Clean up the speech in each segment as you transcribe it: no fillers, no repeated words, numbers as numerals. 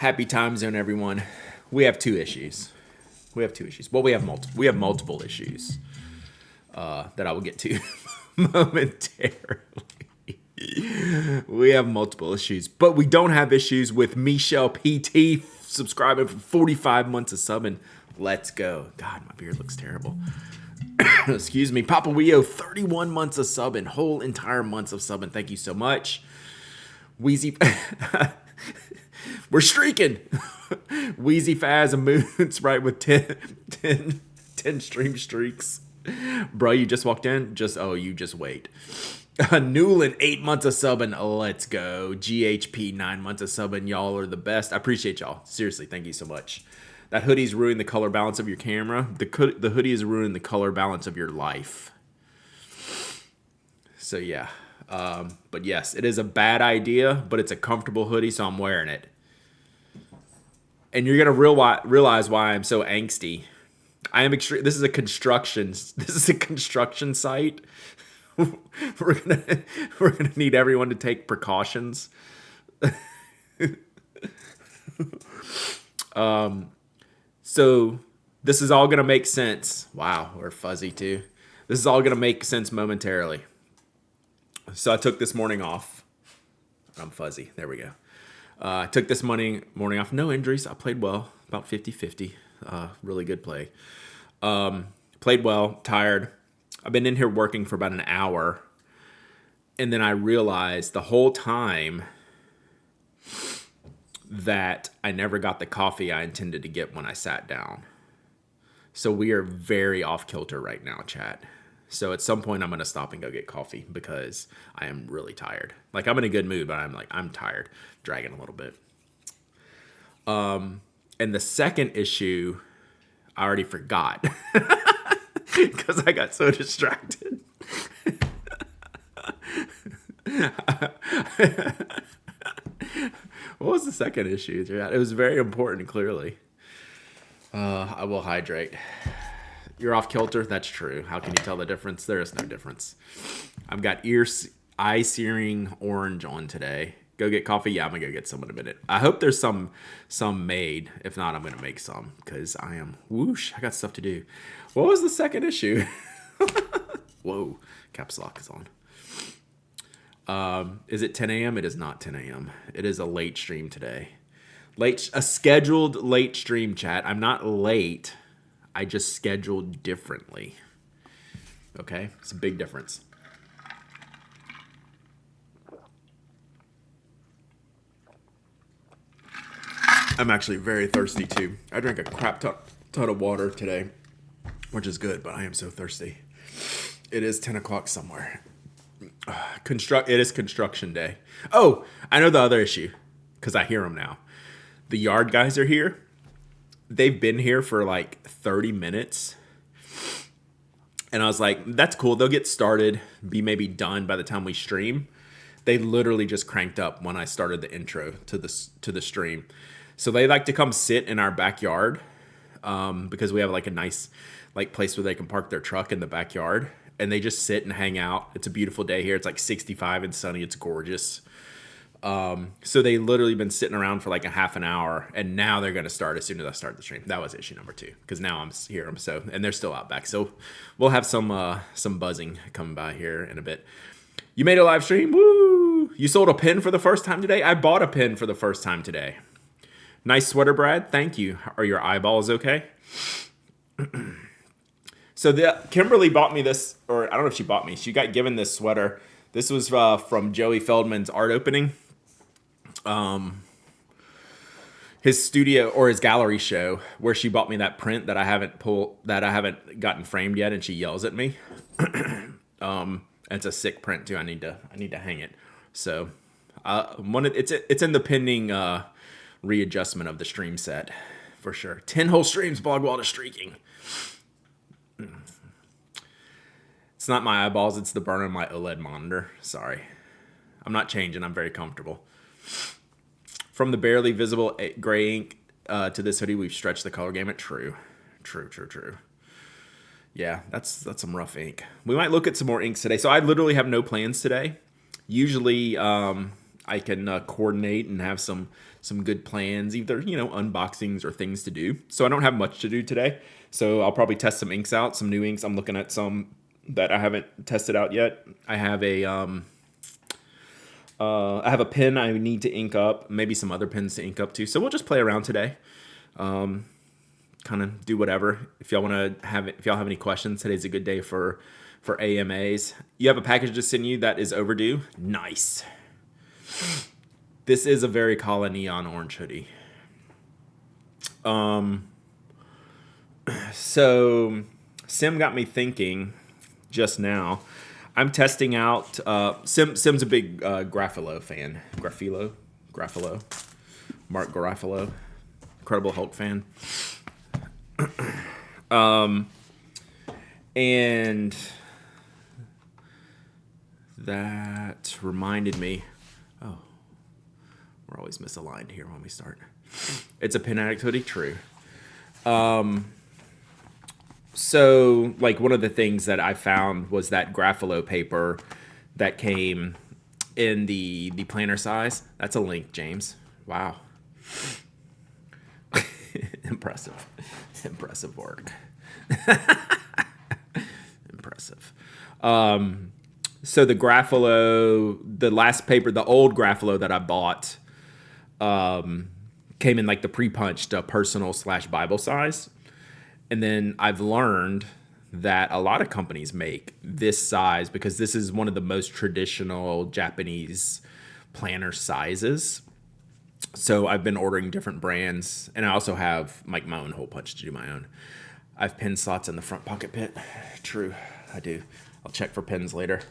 Happy time zone, everyone. We have two issues. Well, we have multiple issues that I will get to momentarily. We have multiple issues, but we don't have issues with Michelle PT subscribing for 45 months of subbing. Let's go. God, my beard looks terrible. Excuse me. Papa Weo, 31 months of subbing. Whole entire months of subbing. Thank you so much. Wheezy. We're streaking. Wheezy Faz and Moons, right, with 10 stream streaks. Bro, you just walked in? You just wait. Newland, 8 months of subbing. Let's go. GHP, 9 months of subbing. Y'all are the best. I appreciate y'all. Seriously, thank you so much. That hoodie's ruined the color balance of your camera. The hoodie has ruined the color balance of your life. So, yeah. But yes, it is a bad idea, but it's a comfortable hoodie, so I'm wearing it. And you're gonna realize why I'm so angsty. I am extreme. This is a construction site. we're gonna need everyone to take precautions. So this is all gonna make sense. Wow, we're fuzzy too. This is all gonna make sense momentarily. So I took this morning off. I'm fuzzy. There we go. I took this morning off. No injuries. I played well. About 50-50. Really good play. Played well. Tired. I've been in here working for about an hour. And then I realized the whole time that I never got the coffee I intended to get when I sat down. So we are very off kilter right now, chat. So at some point I'm going to stop and go get coffee because I am really tired. Like, I'm in a good mood, but I'm tired, dragging a little bit. And the second issue, I already forgot because I got so distracted. What was the second issue? It was very important, clearly. I will hydrate. You're off kilter? That's true. How can you tell the difference? There is no difference. I've got eye-searing orange on today. Go get coffee? Yeah, I'm going to go get some in a minute. I hope there's some made. If not, I'm going to make some because I am whoosh. I got stuff to do. What was the second issue? Whoa. Caps lock is on. Is it 10 a.m.? It is not 10 a.m. It is a late stream today. A scheduled late stream, chat. I'm not late. I just scheduled differently. Okay? It's a big difference. I'm actually very thirsty too. I drank a crap ton of water today, which is good, but I am so thirsty. It is 10 o'clock somewhere. It is construction day. Oh, I know the other issue because I hear them now. The yard guys are here. They've been here for like 30 minutes. And I was like, that's cool. They'll get started, be maybe done by the time we stream. They literally just cranked up when I started the intro to the stream. So they like to come sit in our backyard because we have like a nice like place where they can park their truck in the backyard. And they just sit and hang out. It's a beautiful day here. It's like 65 and sunny. It's gorgeous. So they literally been sitting around for like a half an hour, and now they're going to start as soon as I start the stream. That was issue number 2 because now I'm here. And they're still out back. So we'll have some buzzing coming by here in a bit. You made a live stream. Woo! You sold a pin for the first time today. I bought a pin for the first time today. Nice sweater, Brad. Thank you. Are your eyeballs okay? So Kimberly bought me this, or I don't know if she bought me. She got given this sweater. This was from Joey Feldman's art opening. His studio or his gallery show where she bought me that print that I haven't gotten framed yet, and she yells at me. It's a sick print too. I need to hang it. So it's in the pending readjustment of the stream set for sure. 10 whole streams, Blogwall is streaking. It's not my eyeballs, it's the burn on my OLED monitor. Sorry. I'm not changing. I'm very comfortable. From the barely visible gray ink to this hoodie, we've stretched the color gamut. True. Yeah, that's some rough ink. We might look at some more inks today. So I literally have no plans today. Usually I can coordinate and have some some good plans, either, unboxings or things to do. So I don't have much to do today. So I'll probably test some inks out, some new inks. I'm looking at some that I haven't tested out yet. I have a pen I need to ink up, maybe some other pens to ink up too. So we'll just play around today. Kind of do whatever. If y'all have any questions, today's a good day for AMAs. You have a package to send you that is overdue. Nice. This is a very Kala neon orange hoodie. So Sim got me thinking just now. I'm testing out. Sim's a big Graffalo fan. Graffalo. Mark Garofalo, Incredible Hulk fan. And that reminded me. Oh, we're always misaligned here when we start. It's a Pen Addict hoodie, true. So, like, one of the things that I found was that Graffalo paper that came in the planner size. That's a link, James. Wow. Impressive work. Impressive. So the Graffalo, the last paper, the old Graffalo that I bought, came in like the pre-punched personal/Bible size. And then I've learned that a lot of companies make this size because this is one of the most traditional Japanese planner sizes. So I've been ordering different brands, and I also have like my own hole punch to do my own. I have pen slots in the front pocket pit. True, I do. I'll check for pens later.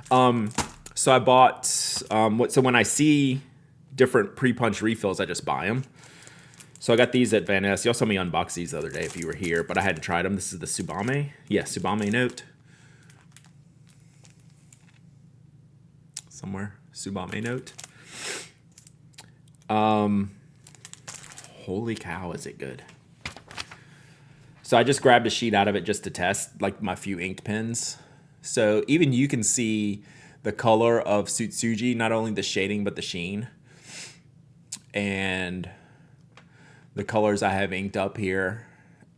So I bought, so when I see different pre-punch refills, I just buy them. So I got these at Van Ness. Y'all saw me unbox these the other day if you were here, but I hadn't tried them. This is the Tsubame. Yeah, Tsubame note. Somewhere. Tsubame note. Holy cow, is it good. So I just grabbed a sheet out of it just to test, like my few inked pens. So even you can see the color of Sutsuji, not only the shading, but the sheen. And the colors I have inked up here,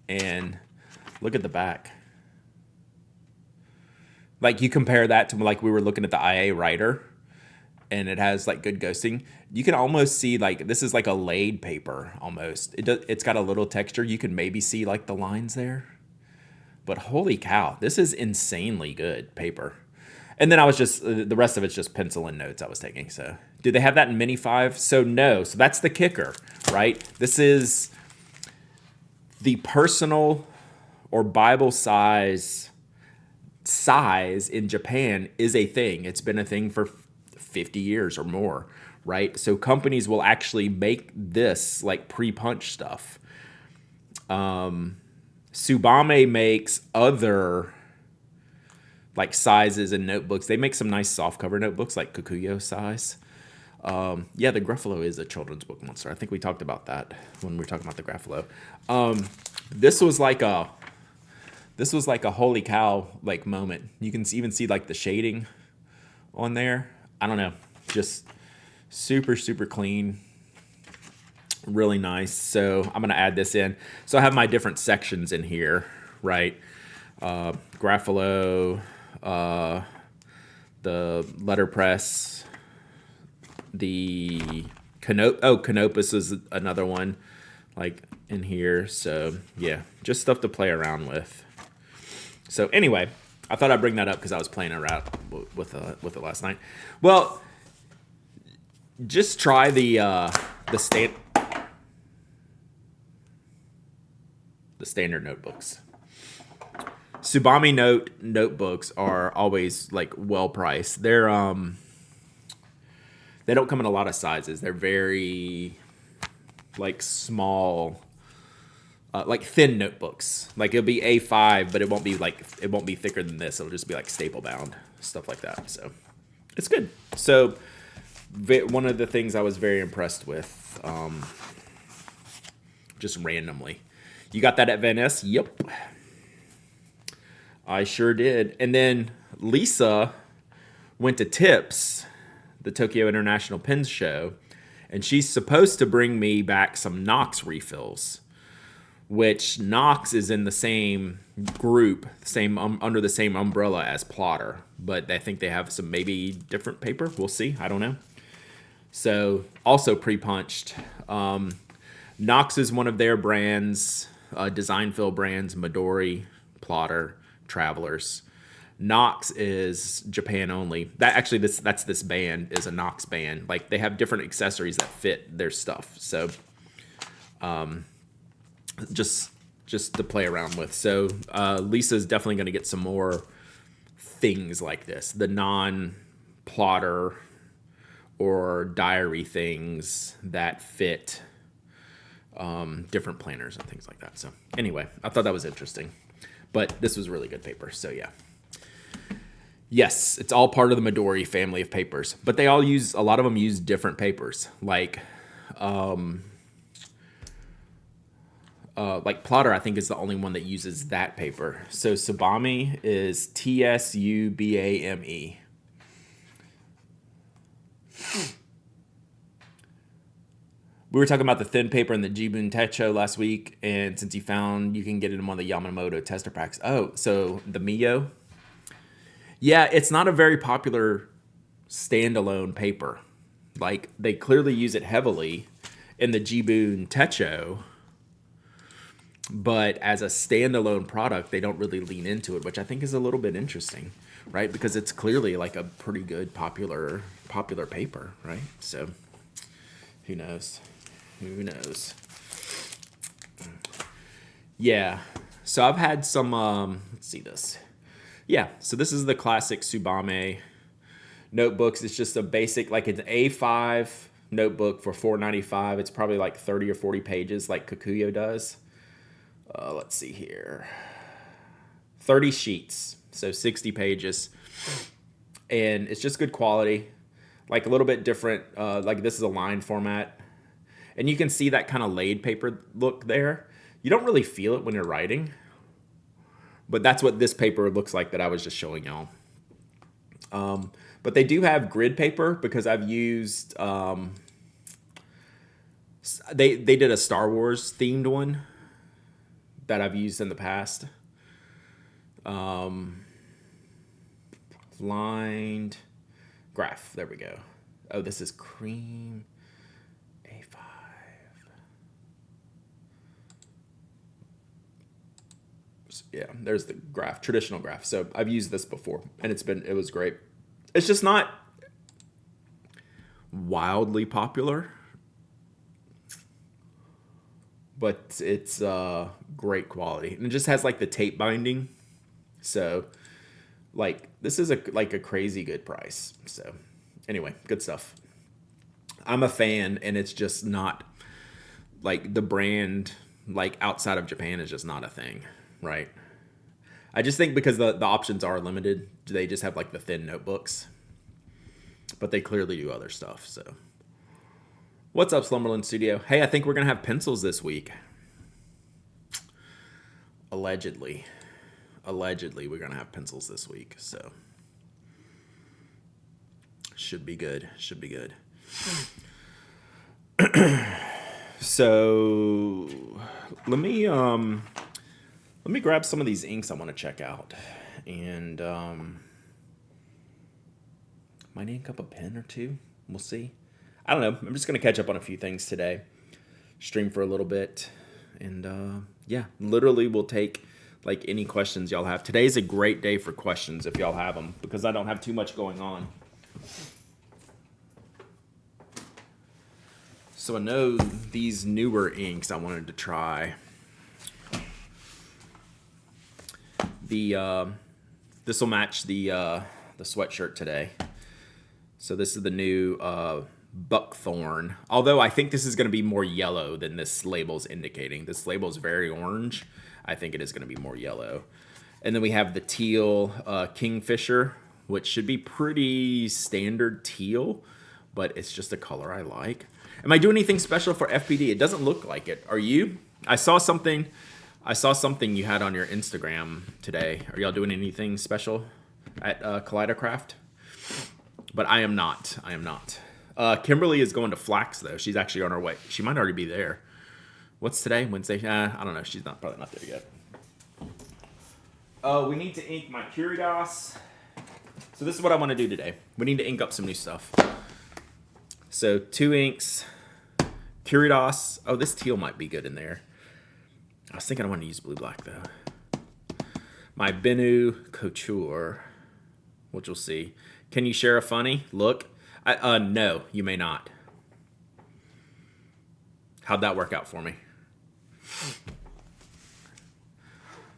and look at the back. Like, you compare that to like we were looking at the IA Writer, and it has like good ghosting. You can almost see like this is like a laid paper almost. It's got a little texture. You can maybe see like the lines there, but holy cow, this is insanely good paper. And then I was just, the rest of it's just pencil and notes I was taking. So do they have that in Mini 5? So no. So that's the kicker, right? This is the personal or Bible size in Japan is a thing. It's been a thing for 50 years or more, right? So companies will actually make this like pre-punch stuff. Tsubame makes other like sizes and notebooks. They make some nice softcover notebooks like Kokuyo size. Yeah, the Gruffalo is a children's book monster. I think we talked about that when we were talking about the Gruffalo. This was like a holy cow like moment. You can even see like the shading on there. I don't know, just super clean, really nice. So I'm gonna add this in. So I have my different sections in here, right? Gruffalo, the letterpress, the Canopus is another one like in here. So yeah, just stuff to play around with. So anyway, I thought I'd bring that up because I was playing around with it last night. Well, just try the standard notebooks. Tsubame notebooks are always like well priced. They don't come in a lot of sizes. They're very like small, like thin notebooks. Like it'll be A5, but it won't be thicker than this. It'll just be like staple bound, stuff like that. So it's good. So one of the things I was very impressed with, just randomly, you got that at Van Ness? Yep. I sure did. And then Lisa went to TIPS, the Tokyo International Pens Show, And she's supposed to bring me back some Knox refills, which Knox is in the same group, under the same umbrella as Plotter. But I think they have some maybe different paper. We'll see. I don't know. So also pre-punched. Knox is one of their brands, design fill brands, Midori, Plotter, Travelers. Knox is Japan only. That's this band is a Knox band. Like they have different accessories that fit their stuff. So just to play around with. So Lisa's definitely going to get some more things like this. The non-plotter or diary things that fit different planners and things like that. So anyway, I thought that was interesting. But this was really good paper, so yeah. Yes, it's all part of the Midori family of papers. But they all use, a lot of them use different papers. Like Plotter, I think, is the only one that uses that paper. So Tsubame is Tsubame. We were talking about the thin paper in the Jibun Techo last week, and since you found you can get it in one of the Yamamoto tester packs. Oh, so the Mio? Yeah, it's not a very popular standalone paper. Like, they clearly use it heavily in the Jibun Techo, but as a standalone product, they don't really lean into it, which I think is a little bit interesting, right? Because it's clearly like a pretty good popular paper, right? So, who knows? Who knows? Yeah. So I've had some, let's see this. Yeah. So this is the classic Tsubame notebooks. It's just a basic, like it's an A5 notebook for $4.95. It's probably like 30 or 40 pages like Kikuyo does. Let's see here. 30 sheets. So 60 pages. And it's just good quality. Like a little bit different. Like this is a line format. And you can see that kind of laid paper look there. You don't really feel it when you're writing. But that's what this paper looks like that I was just showing y'all. But they do have grid paper because I've used... They did a Star Wars themed one that I've used in the past. Lined graph. There we go. Oh, this is cream A5. Yeah, there's the graph, traditional graph. So I've used this before, and it was great. It's just not wildly popular, but it's great quality, and it just has like the tape binding. So, like, this is a crazy good price. So, anyway, good stuff. I'm a fan, and it's just not like the brand like outside of Japan is just not a thing, right? I just think because the options are limited, they just have like the thin notebooks, but they clearly do other stuff. So, what's up, Slumberland Studio? Hey, I think we're gonna have pencils this week. Allegedly, we're gonna have pencils this week. So, should be good. Should be good. So, let me grab some of these inks I want to check out, and might ink up a pen or two. We'll see. I don't know. I'm just gonna catch up on a few things today. Stream for a little bit, and yeah, literally we'll take like any questions y'all have. Today's a great day for questions if y'all have them because I don't have too much going on. So I know these newer inks I wanted to try. This will match the sweatshirt today. So this is the new Buckthorn. Although I think this is going to be more yellow than this label's indicating. This label's very orange. I think it is going to be more yellow. And then we have the teal Kingfisher, which should be pretty standard teal, but it's just a color I like. Am I doing anything special for FPD? It doesn't look like it. Are you? I saw something you had on your Instagram today. Are y'all doing anything special at Kaleidocraft? But I am not. Kimberly is going to Flax, though. She's actually on her way. She might already be there. What's today? Wednesday? I don't know. She's probably not there yet. We need to ink my Curidas. So this is what I want to do today. We need to ink up some new stuff. So 2 inks. Curidas. Oh, this teal might be good in there. I was thinking I want to use blue-black, though. My Bennu Couture, which we'll see. Can you share a funny? Look. No, you may not. How'd that work out for me?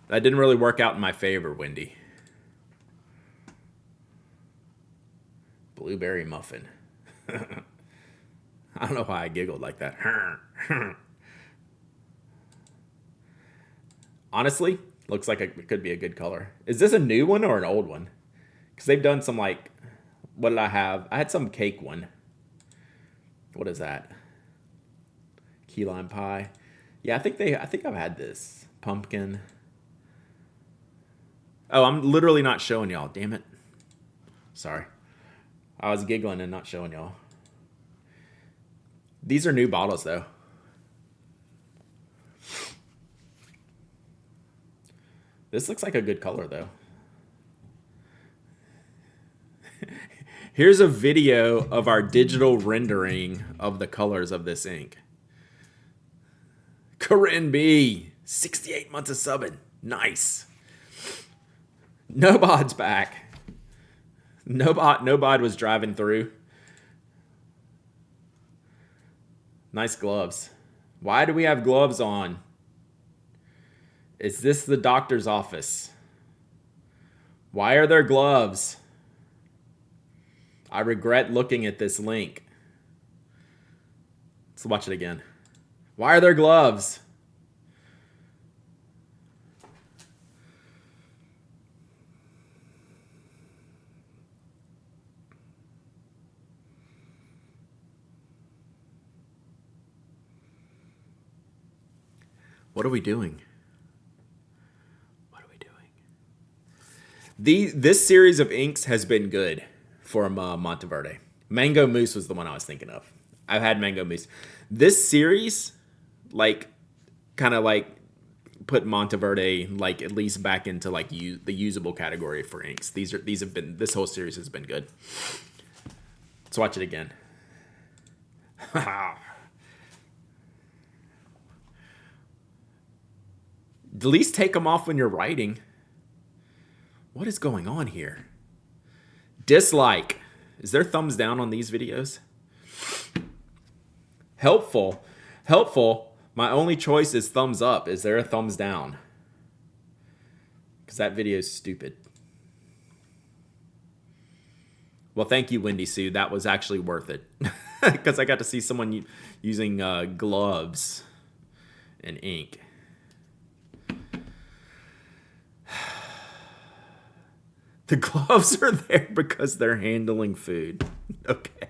That didn't really work out in my favor, Wendy. Blueberry muffin. I don't know why I giggled like that. Honestly, looks like it could be a good color. Is this a new one or an old one? Because they've done some like, what did I have? I had some cake one. What is that? Key lime pie. Yeah, I think I've had this. Pumpkin. Oh, I'm literally not showing y'all. Damn it. Sorry. I was giggling and not showing y'all. These are new bottles, though. This looks like a good color, though. Here's a video of our digital rendering of the colors of this ink. Corinne B, 68 months of subbing. Nice. Nobod's back. Nobod was driving through. Nice gloves. Why do we have gloves on? Is this the doctor's office? Why are there gloves? I regret looking at this link. Let's watch it again. Why are there gloves? What are we doing? What are we doing? This series of inks has been good for Monteverde. Mango Mousse was the one I was thinking of. I've had Mango Mousse. This series, like, kind of like put Monteverde like at least back into like the usable category for inks. This whole series has been good. Let's watch it again. At least take them off when you're writing. What is going on here? Dislike. Is there thumbs down on these videos? Helpful. Helpful. My only choice is thumbs up. Is there a thumbs down? Because that video is stupid. Well, thank you, Wendy Sue. That was actually worth it. Because I got to see someone using gloves and ink. The gloves are there because they're handling food. Okay.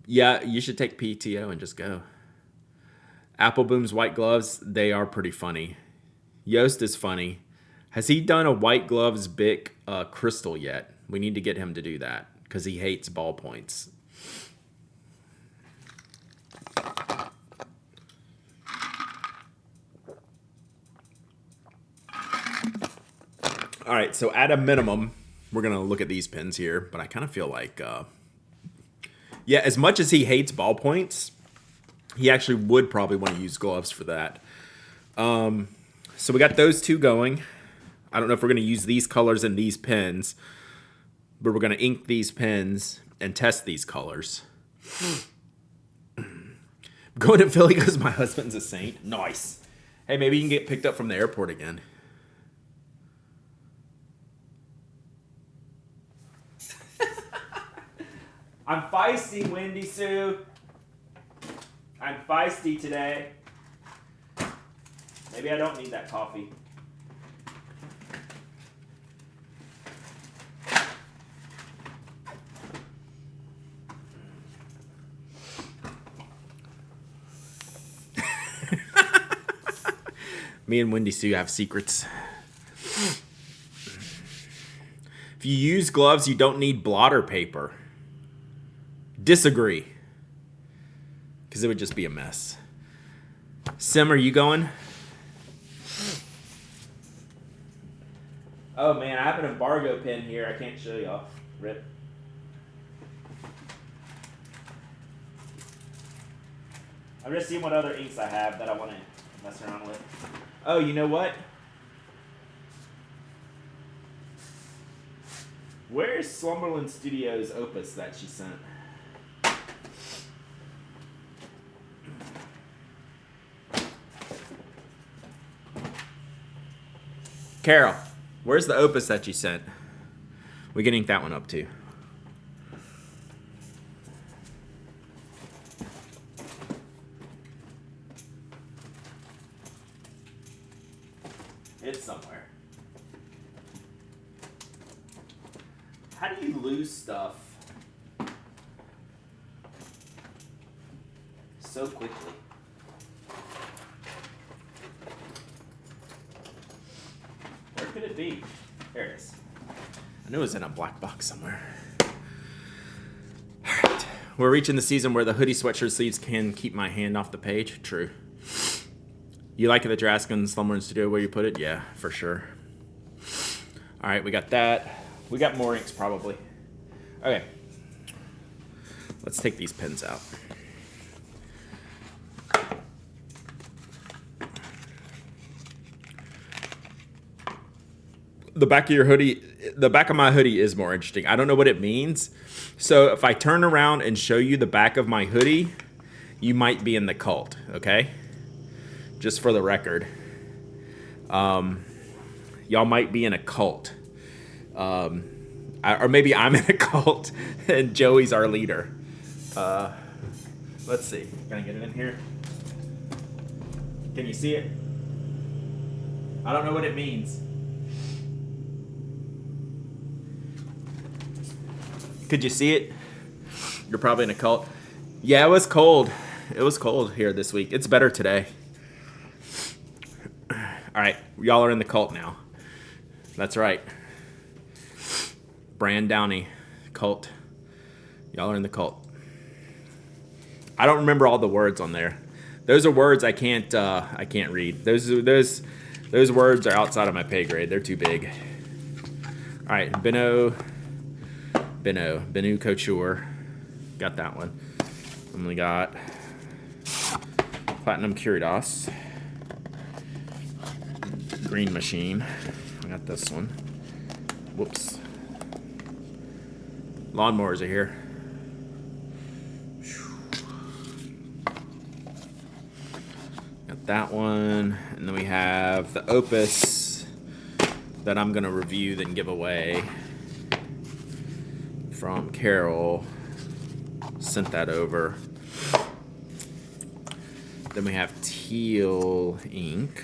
Yeah, you should take PTO and just go. Apple Boom's white gloves, they are pretty funny. Yost is funny. Has he done a white gloves Bic crystal yet? We need to get him to do that because he hates ballpoints. All right, so at a minimum, we're going to look at these pens here, but I kind of feel like, yeah, as much as he hates ballpoints, he actually would probably want to use gloves for that. So we got those two going. I don't know if we're going to use these colors in these pens, but we're going to ink these pens and test these colors. Going to Philly because my husband's a saint. Nice. Hey, maybe you can get picked up from the airport again. I'm feisty, Wendy Sue. I'm feisty today. Maybe I don't need that coffee. Me and Wendy Sue have secrets. you use gloves, you don't need blotter paper. Disagree. Because it would just be a mess. Sim, are you going? Oh man, I have an embargo pen here. I can't show y'all. Rip. I'm just seeing what other inks I have that I want to mess around with. Oh, you know what? Where's Slumberland Studios Opus that she sent? Carol, where's the Opus that you sent? We can ink that one up too. It's somewhere. How do you lose stuff so quickly? Where could it be? There it is. I knew it was in a black box somewhere. All right. We're reaching the season where the hoodie sweatshirt sleeves can keep my hand off the page. True. You like it that you're asking Slumber Studio where you put it? Yeah, for sure. All right, we got that. We got more inks probably. Okay. Let's take these pins out. The back of your hoodie, the back of my hoodie is more interesting. I don't know what it means. So if I turn around and show you the back of my hoodie, you might be in the cult, okay? Just for the record. Y'all might be in a cult. Or maybe I'm in a cult and Joey's our leader. Let's see. Can I get it in here? Can you see it? I don't know what it means. Could you see it? You're probably in a cult. Yeah, it was cold. It was cold here this week. It's better today. All right, y'all are in the cult now. That's right. Brand Downey cult. Y'all are in the cult. I don't remember all the words on there. Those are words I can't read. Those words are outside of my pay grade. They're too big. All right, Benu Couture. Got that one. And we got Platinum Curios. Green Machine. I got this one. Whoops. Lawnmowers are here. Got that one. And then we have the Opus that I'm going to review then give away from Carol. Sent that over. Then we have Teal ink.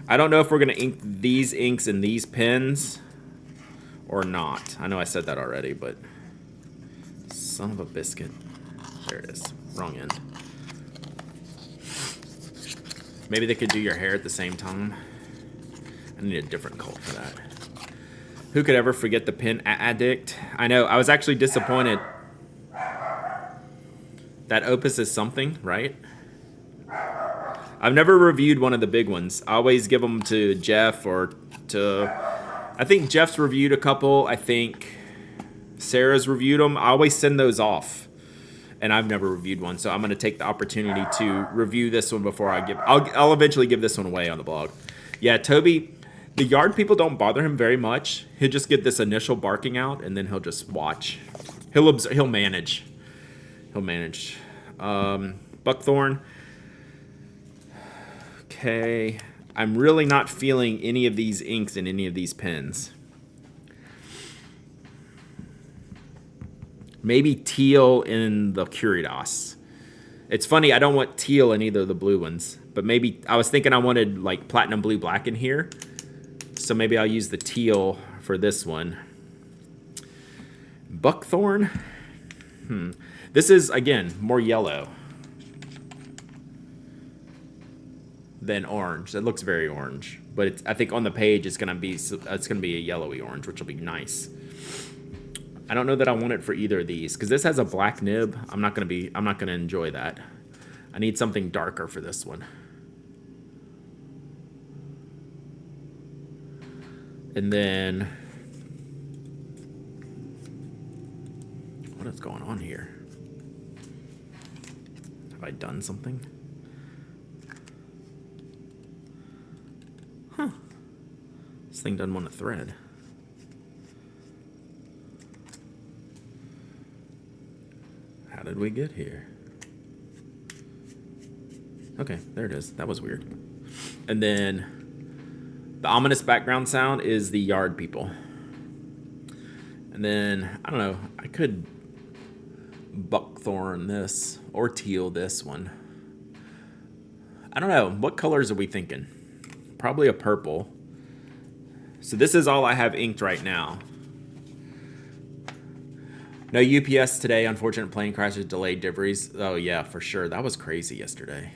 I don't know if we're going to ink these inks in these pens or not. I know I said that already, but son of a biscuit. There it is. Wrong end. Maybe they could do your hair at the same time. I need a different coat for that. Who could ever forget the pen addict? I know. I was actually disappointed. That Opus is something, right? I've never reviewed one of the big ones. I always give them to Jeff or to... I think Jeff's reviewed a couple. I think Sarah's reviewed them. I always send those off. And I've never reviewed one. So I'm going to take the opportunity to review this one before I give... I'll eventually give this one away on the blog. Yeah, Toby, the yard people don't bother him very much. He'll just get this initial barking out, and then he'll just watch. He'll manage. He'll manage. Buckthorn... Okay, I'm really not feeling any of these inks in any of these pens. Maybe teal in the Curios. It's funny, I don't want teal in either of the blue ones, but maybe I was thinking I wanted like platinum blue black in here. So maybe I'll use the teal for this one. Buckthorn. This is, again, more yellow. than orange. It looks very orange, but I think on the page it's gonna be a yellowy orange, which will be nice. I don't know that I want it for either of these because this has a black nib. I'm not gonna enjoy that. I need something darker for this one. And then, what is going on here? Have I done something? Huh. This thing doesn't want to thread. How did we get here? Okay, there it is. That was weird. And then the ominous background sound is the yard people. And then, I don't know, I could buckthorn this or teal this one. I don't know. What colors are we thinking? Probably a purple. So this is all I have inked right now. No UPS today. Unfortunate plane crashes, delayed deliveries. Oh yeah, for sure. That was crazy yesterday.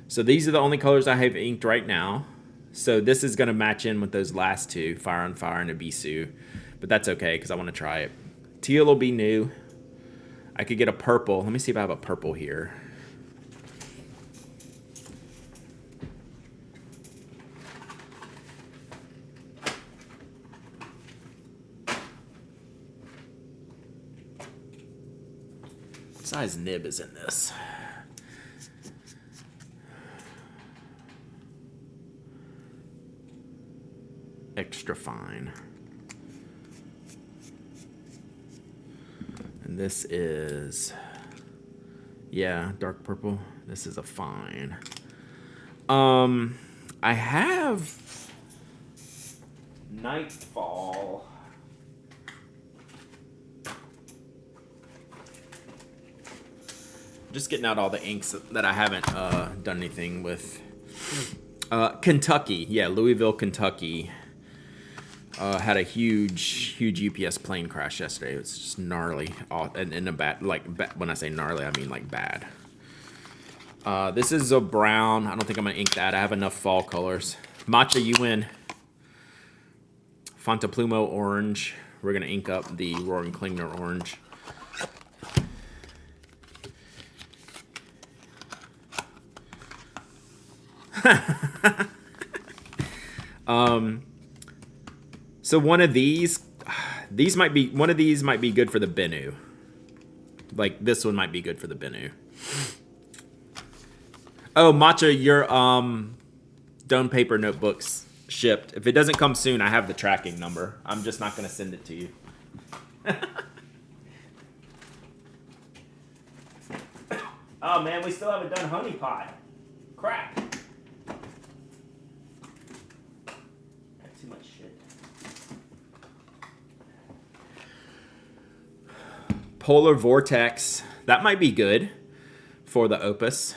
So these are the only colors I have inked right now. So this is going to match in with those last two, Fire on Fire and Abisu. But that's okay because I want to try it. Teal will be new. I could get a purple. Let me see if I have a purple here. What size nib is in this? Extra fine. And this is, yeah, dark purple. This is a fine. I have Nightfall. Just getting out all the inks that I haven't done anything with. Kentucky, yeah, Louisville, Kentucky. Had a huge UPS plane crash yesterday. It was just gnarly, and in a bad, when I say gnarly, I mean like bad. This is a brown. I don't think I'm gonna ink that. I have enough fall colors. Matcha, you win. Fontaplumo orange. We're gonna ink up the Roaring Klingner orange. So one of these might be good for the Bennu. Like this one might be good for the Bennu. Oh, Matcha, your Stone Paper notebooks shipped. If it doesn't come soon, I have the tracking number. I'm just not gonna send it to you. Oh man, we still haven't done honey pot. Crap. Too much shit. Polar Vortex. That might be good for the Opus.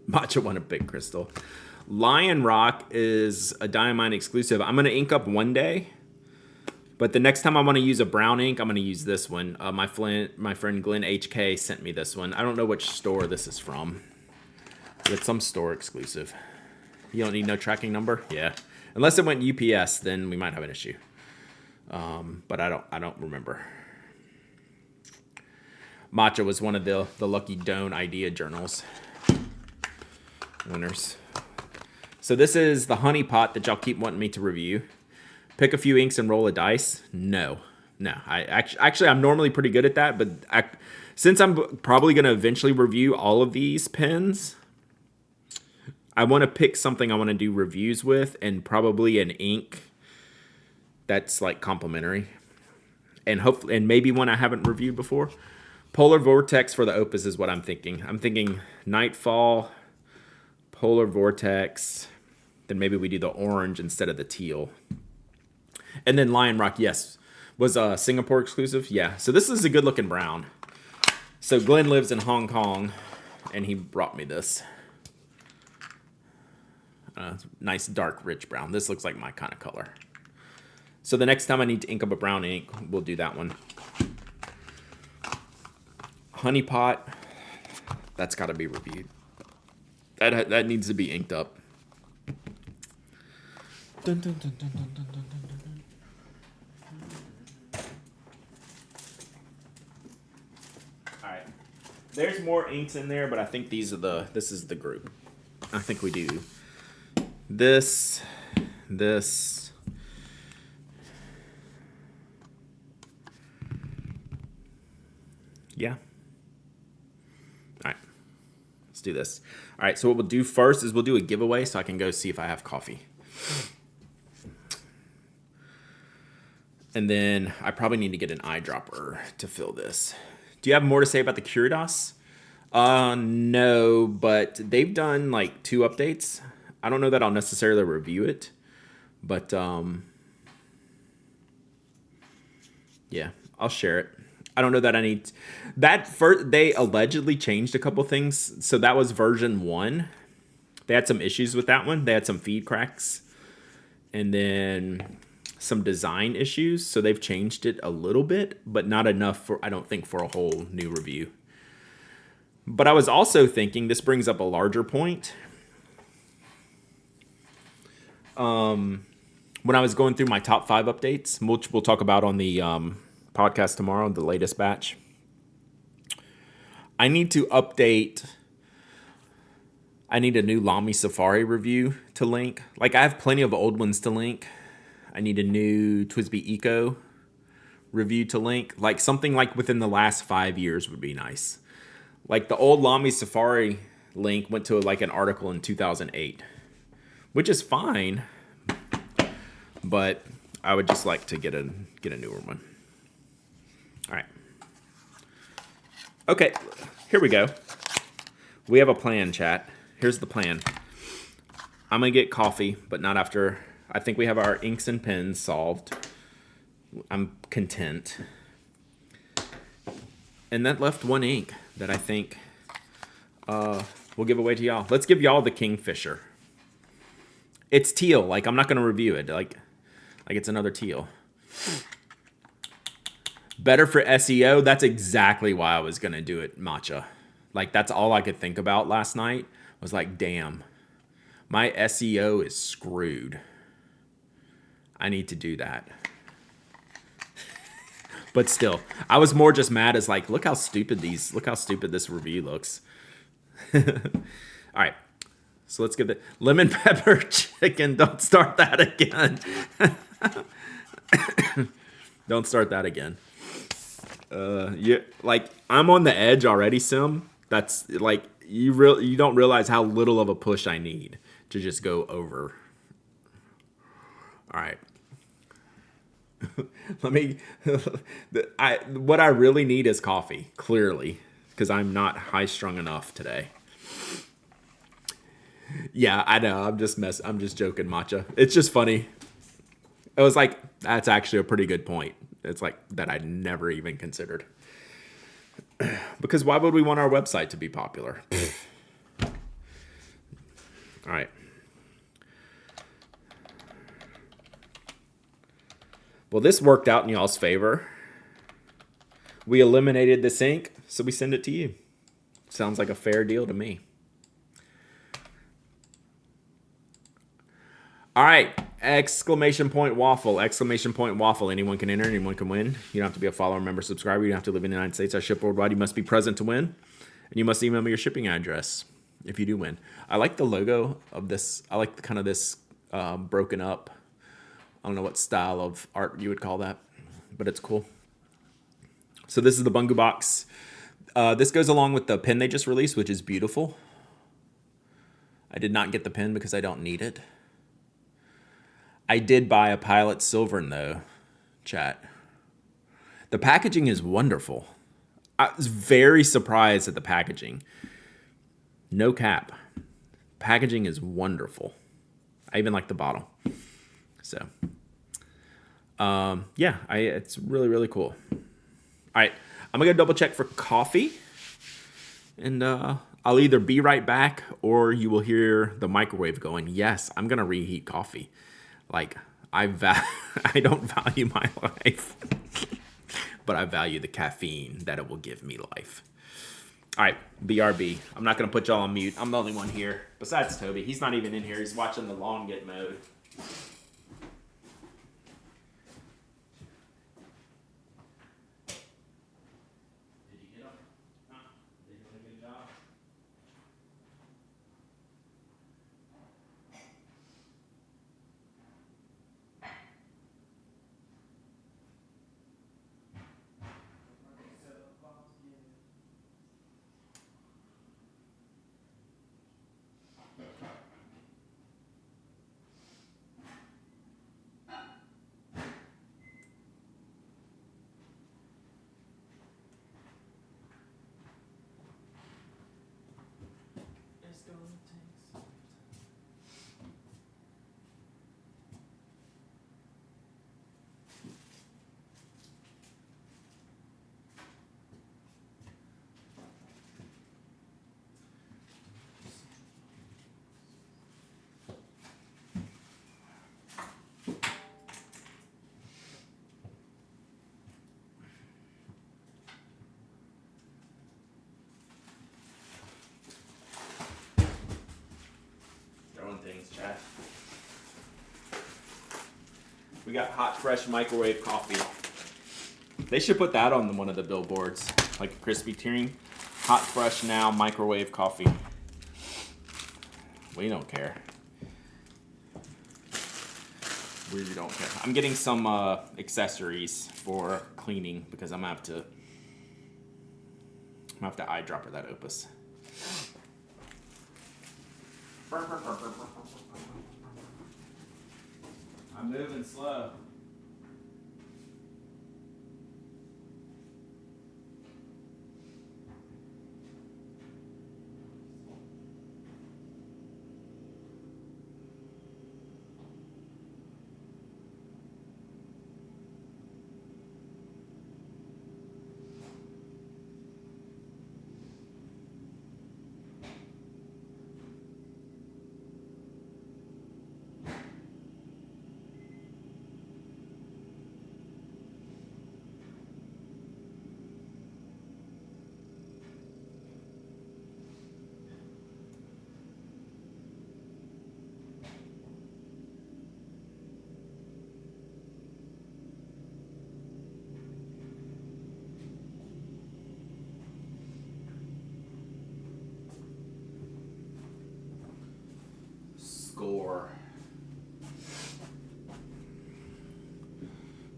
Matcha won a big crystal. Lion Rock is a Diamine exclusive. I'm going to ink up one day. But the next time I want to use a brown ink, I'm going to use this one. My friend Glenn HK sent me this one. I don't know which store this is from. But it's some store exclusive. You don't need no tracking number? Yeah. Unless it went UPS, then we might have an issue. But I don't remember. Matcha was one of the Lucky Doan Idea Journals winners. So this is the honey pot that y'all keep wanting me to review. Pick a few inks and roll a dice. No. Actually, I'm normally pretty good at that, but since I'm probably going to eventually review all of these pens, I want to pick something I want to do reviews with, and probably an ink that's like complimentary, and hopefully, and maybe one I haven't reviewed before. Polar Vortex for the Opus is what I'm thinking. I'm thinking Nightfall, Polar Vortex, then maybe we do the orange instead of the teal. And then Lion Rock, yes, was a Singapore exclusive. Yeah, so this is a good looking brown. So Glenn lives in Hong Kong, and he brought me this. Nice dark rich brown. This looks like my kind of color. So the next time I need to ink up a brown ink, we'll do that one. Honey pot. That's got to be reviewed. That needs to be inked up. Dun, dun, dun, dun, dun, dun, dun, dun, dun. All right. There's more inks in there, but I think this is the group. I think we do this. Yeah. All right. Let's do this. All right. So what we'll do first is we'll do a giveaway so I can go see if I have coffee. And then I probably need to get an eyedropper to fill this. Do you have more to say about the Curidas? No, but they've done like 2 updates. I don't know that I'll necessarily review it, but yeah, I'll share it. I don't know that I need that. They allegedly changed a couple things. So that was version 1. They had some issues with that one. They had some feed cracks and then some design issues. So they've changed it a little bit, but not enough for, I don't think, for a whole new review. But I was also thinking, this brings up a larger point. When I was going through my top 5 updates, which we'll talk about on the podcast tomorrow, the latest batch, I need to update. I need a new Lamy Safari review to link. Like, I have plenty of old ones to link. I need a new Twisby Eco review to link. Like, something like within the last 5 years would be nice. Like, the old Lamy Safari link went to like an article in 2008, which is fine, but I would just like to get a newer one. All right. Okay, here we go. We have a plan, chat. Here's the plan. I'm going to get coffee, but not after. I think we have our inks and pens solved. I'm content. And that left 1 ink that I think we'll give away to y'all. Let's give y'all the Kingfisher. It's teal. Like, I'm not going to review it. Like it's another teal. Better for SEO. That's exactly why I was going to do it, Matcha. Like, that's all I could think about last night. Was like, damn, my SEO is screwed. I need to do that. But still, I was more just mad as like, look how stupid this review looks. All right. So let's get the lemon pepper chicken. Don't start that again. Don't start that again. Yeah, like, I'm on the edge already, Sim. That's like, you don't realize how little of a push I need to just go over. All right. What I really need is coffee, clearly, because I'm not high strung enough today. Yeah, I know. I'm just joking, Matcha. It's just funny. It was like, that's actually a pretty good point. It's like that I never even considered. Because why would we want our website to be popular? All right. Well, this worked out in y'all's favor. We eliminated the ink, so we send it to you. Sounds like a fair deal to me. All right. Exclamation point waffle. Exclamation point waffle. Anyone can enter. Anyone can win. You don't have to be a follower, member, subscriber. You don't have to live in the United States. I ship worldwide. You must be present to win. And you must email me your shipping address if you do win. I like the logo of this. I like kind of this broken up. I don't know what style of art you would call that, but it's cool. So this is the Bungu box. This goes along with the pen they just released, which is beautiful. I did not get the pen because I don't need it. I did buy a Pilot Silvern, though, chat. The packaging is wonderful. I was very surprised at the packaging. No cap. Packaging is wonderful. I even like the bottle. So, yeah, it's really, really cool. All right, I'm going to double check for coffee. And I'll either be right back or you will hear the microwave going. Yes, I'm going to reheat coffee. Like, I don't value my life, but I value the caffeine that it will give me life. All right, BRB. I'm not going to put y'all on mute. I'm the only one here. Besides Toby. He's not even in here. He's watching the lawn get mowed. Did you get him? Huh? They doing a good job? Throwing things, chat. We got hot, fresh microwave coffee. They should put that on one of the billboards, like a Krispy Kreme. Hot, fresh now, microwave coffee. We don't care. We don't care. I'm getting some accessories for cleaning because I'm gonna have to eyedropper that Opus. I'm moving slow.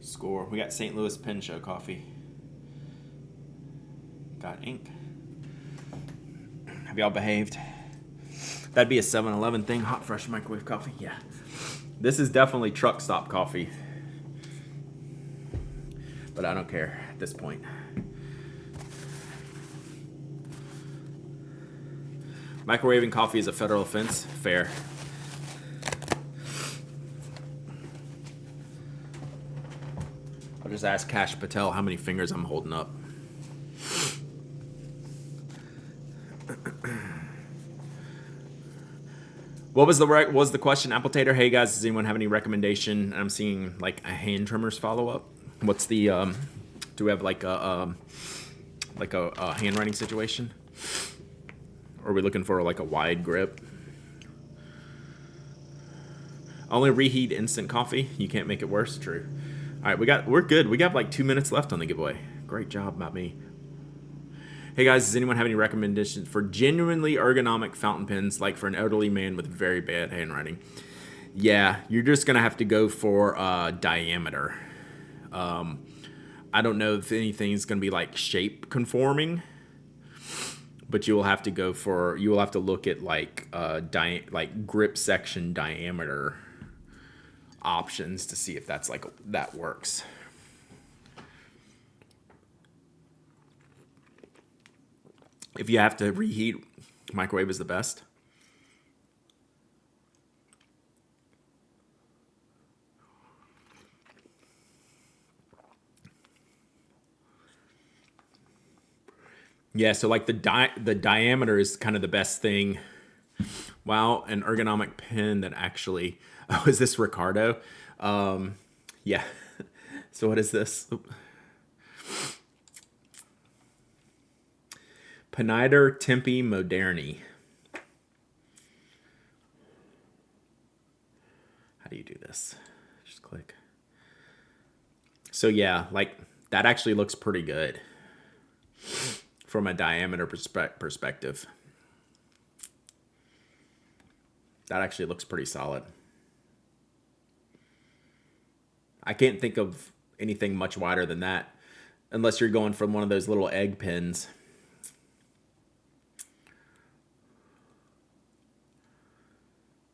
Score. We got St. Louis Pen Show coffee. Got ink. Have y'all behaved? That'd be a 7-Eleven thing. Hot, fresh microwave coffee. Yeah. This is definitely truck stop coffee. But I don't care at this point. Microwaving coffee is a federal offense. Fair. I'll just ask Cash Patel how many fingers I'm holding up. What was the question, Apple Tater? Hey guys, does anyone have any recommendation? I'm seeing like a hand trimmers follow up. What's the do we have like a handwriting situation? Or are we looking for like a wide grip? Only reheat instant coffee. You can't make it worse. True. All right, we're good. We got like 2 minutes left on the giveaway. Great job, not me. Hey guys, does anyone have any recommendations for genuinely ergonomic fountain pens, like for an elderly man with very bad handwriting? Yeah, you're just gonna have to go for diameter. I don't know if anything's gonna be like shape conforming, but you will have to look at like grip section diameter options to see if that works. If you have to reheat, microwave is the best. Yeah, so like the diameter is kind of the best thing. Wow, an ergonomic pen that actually... Oh, is this Ricardo? Yeah. So what is this? Peniter Tempe Moderni. How do you do this? Just click. So yeah, like that actually looks pretty good from a diameter perspective. That actually looks pretty solid. I can't think of anything much wider than that unless you're going from one of those little egg pins.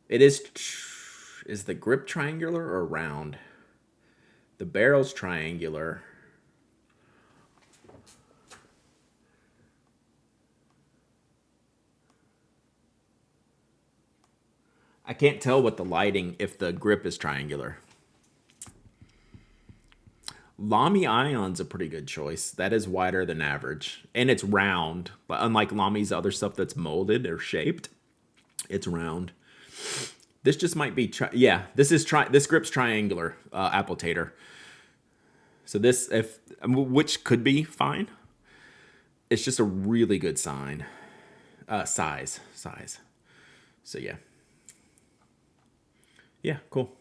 It is the grip triangular or round? The barrel's triangular. I can't tell with the lighting if the grip is triangular. Lamy Ion's a pretty good choice. That is wider than average. And it's round. But unlike Lamy's other stuff that's molded or shaped, it's round. This just might be... this grip's triangular applicator. So this, which could be fine. It's just a really good size. So yeah. Yeah, cool.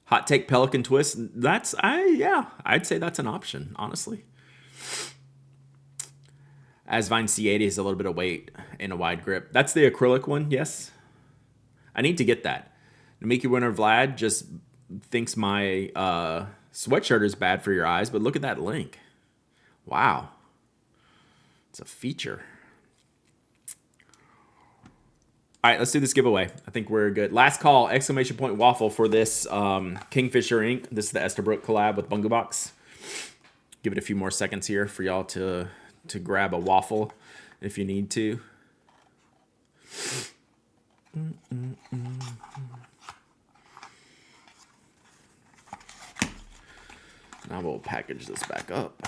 Hot take Pelican twist. I'd say that's an option, honestly. Asvine C80 is a little bit of weight and a wide grip. That's the acrylic one, yes. I need to get that. Namiki Winter Vlad just thinks my sweatshirt is bad for your eyes, but look at that link. Wow. It's a feature. All right, let's do this giveaway. I think we're good. Last call, exclamation point waffle for this Kingfisher ink. This is the Estabrook collab with Bunga Box. Give it a few more seconds here for y'all to grab a waffle if you need to. Now we'll package this back up.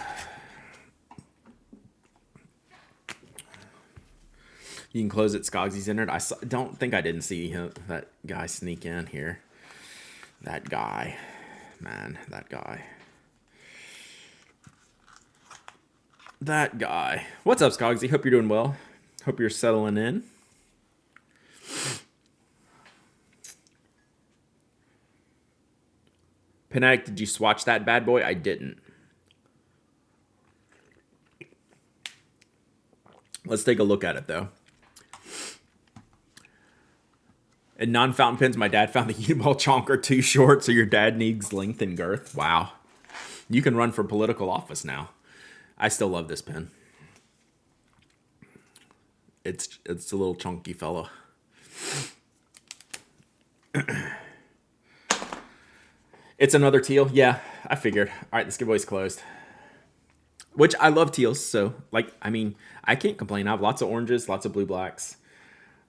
You can close it. Skogsy's entered. Don't think I didn't see that guy sneak in here. That guy. Man, that guy. That guy. What's up, Skogsy? Hope you're doing well. Hope you're settling in. Panatic, did you swatch that bad boy? I didn't. Let's take a look at it, though. And non-fountain pens, my dad found the U-Ball chonker too short, so your dad needs length and girth. Wow. You can run for political office now. I still love this pen. It's a little chunky fella. It's another teal. Yeah, I figured. All right, this giveaway's closed. Which I love teals, so, I can't complain. I have lots of oranges, lots of blue blacks.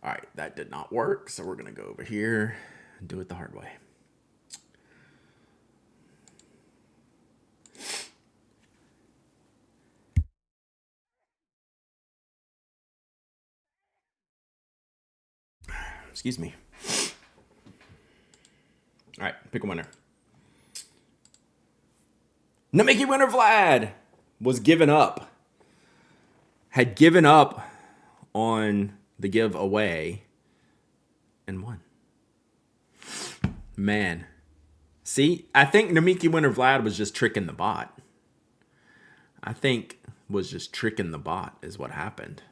All right, that did not work, so we're going to go over here and do it the hard way. Excuse me. All right, pick a winner. Namiki Winter Vlad was given up. Had given up on the giveaway and won. Man. See, I think Namiki Winter Vlad was just tricking the bot. Is what happened.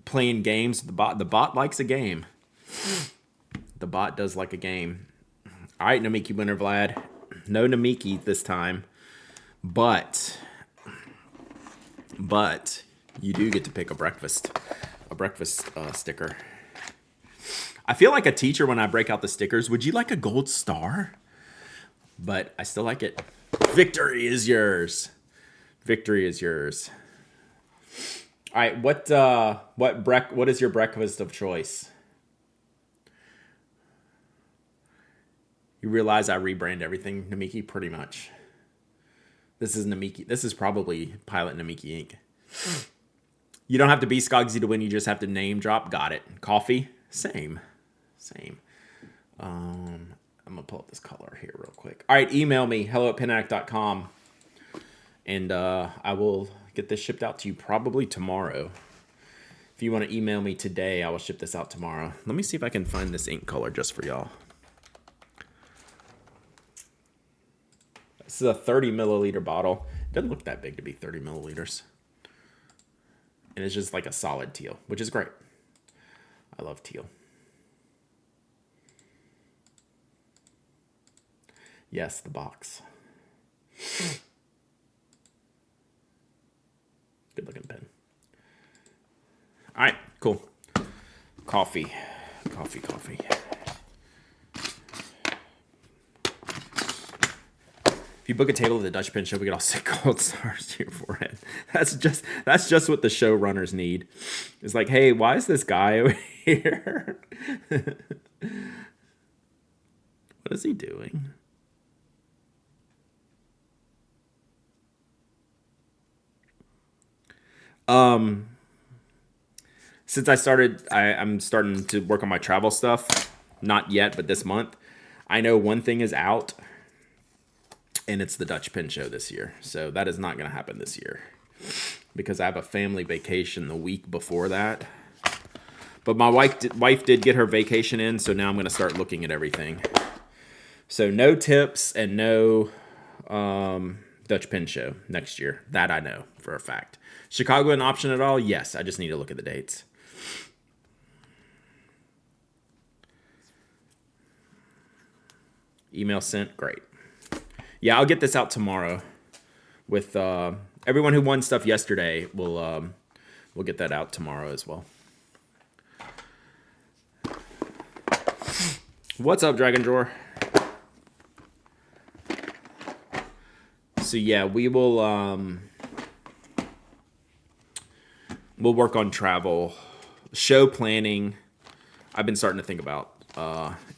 Playing games, the bot likes a game. The bot does like a game. All right, Namiki Winter Vlad. No Namiki this time. But you do get to pick a breakfast sticker. I feel like a teacher when I break out the stickers. Would you like a gold star? But I still like it. Victory is yours. Victory is yours. All right, what is your breakfast of choice? You realize I rebrand everything, Namiki, pretty much. This is Namiki. This is probably Pilot Namiki Inc. You don't have to be Skogsy to win. You just have to name drop. Got it. Coffee. Same. I'm going to pull up this color here real quick. All right. Email me. hello@pinac.com. And I will get get this shipped out to you probably tomorrow. If you want to email me today, I will ship this out tomorrow. Let me see if I can find this ink color just for y'all. This is a 30 milliliter bottle. It doesn't look that big to be 30 milliliters. And it's just like a solid teal, which is great. I love teal. Yes, the box. Good looking pen. All right, cool. Coffee. If you book a table at the Dutch Pen Show, we get all 6 gold stars to your forehead. That's just what the showrunners need. It's like, hey, why is this guy over here? What is he doing? Since I started, I'm starting to work on my travel stuff. Not yet, but this month. I know one thing is out, and it's the Dutch Pen Show this year. So that is not going to happen this year because I have a family vacation the week before that. But my wife did get her vacation in, so now I'm going to start looking at everything. So no tips and no Dutch Pen Show next year. That I know for a fact. Chicago an option at all? Yes, I just need to look at the dates. Email sent, great. Yeah, I'll get this out tomorrow. With everyone who won stuff yesterday, we'll get that out tomorrow as well. What's up, Dragon Drawer? So yeah, we will we'll work on travel, show planning. I've been starting to think about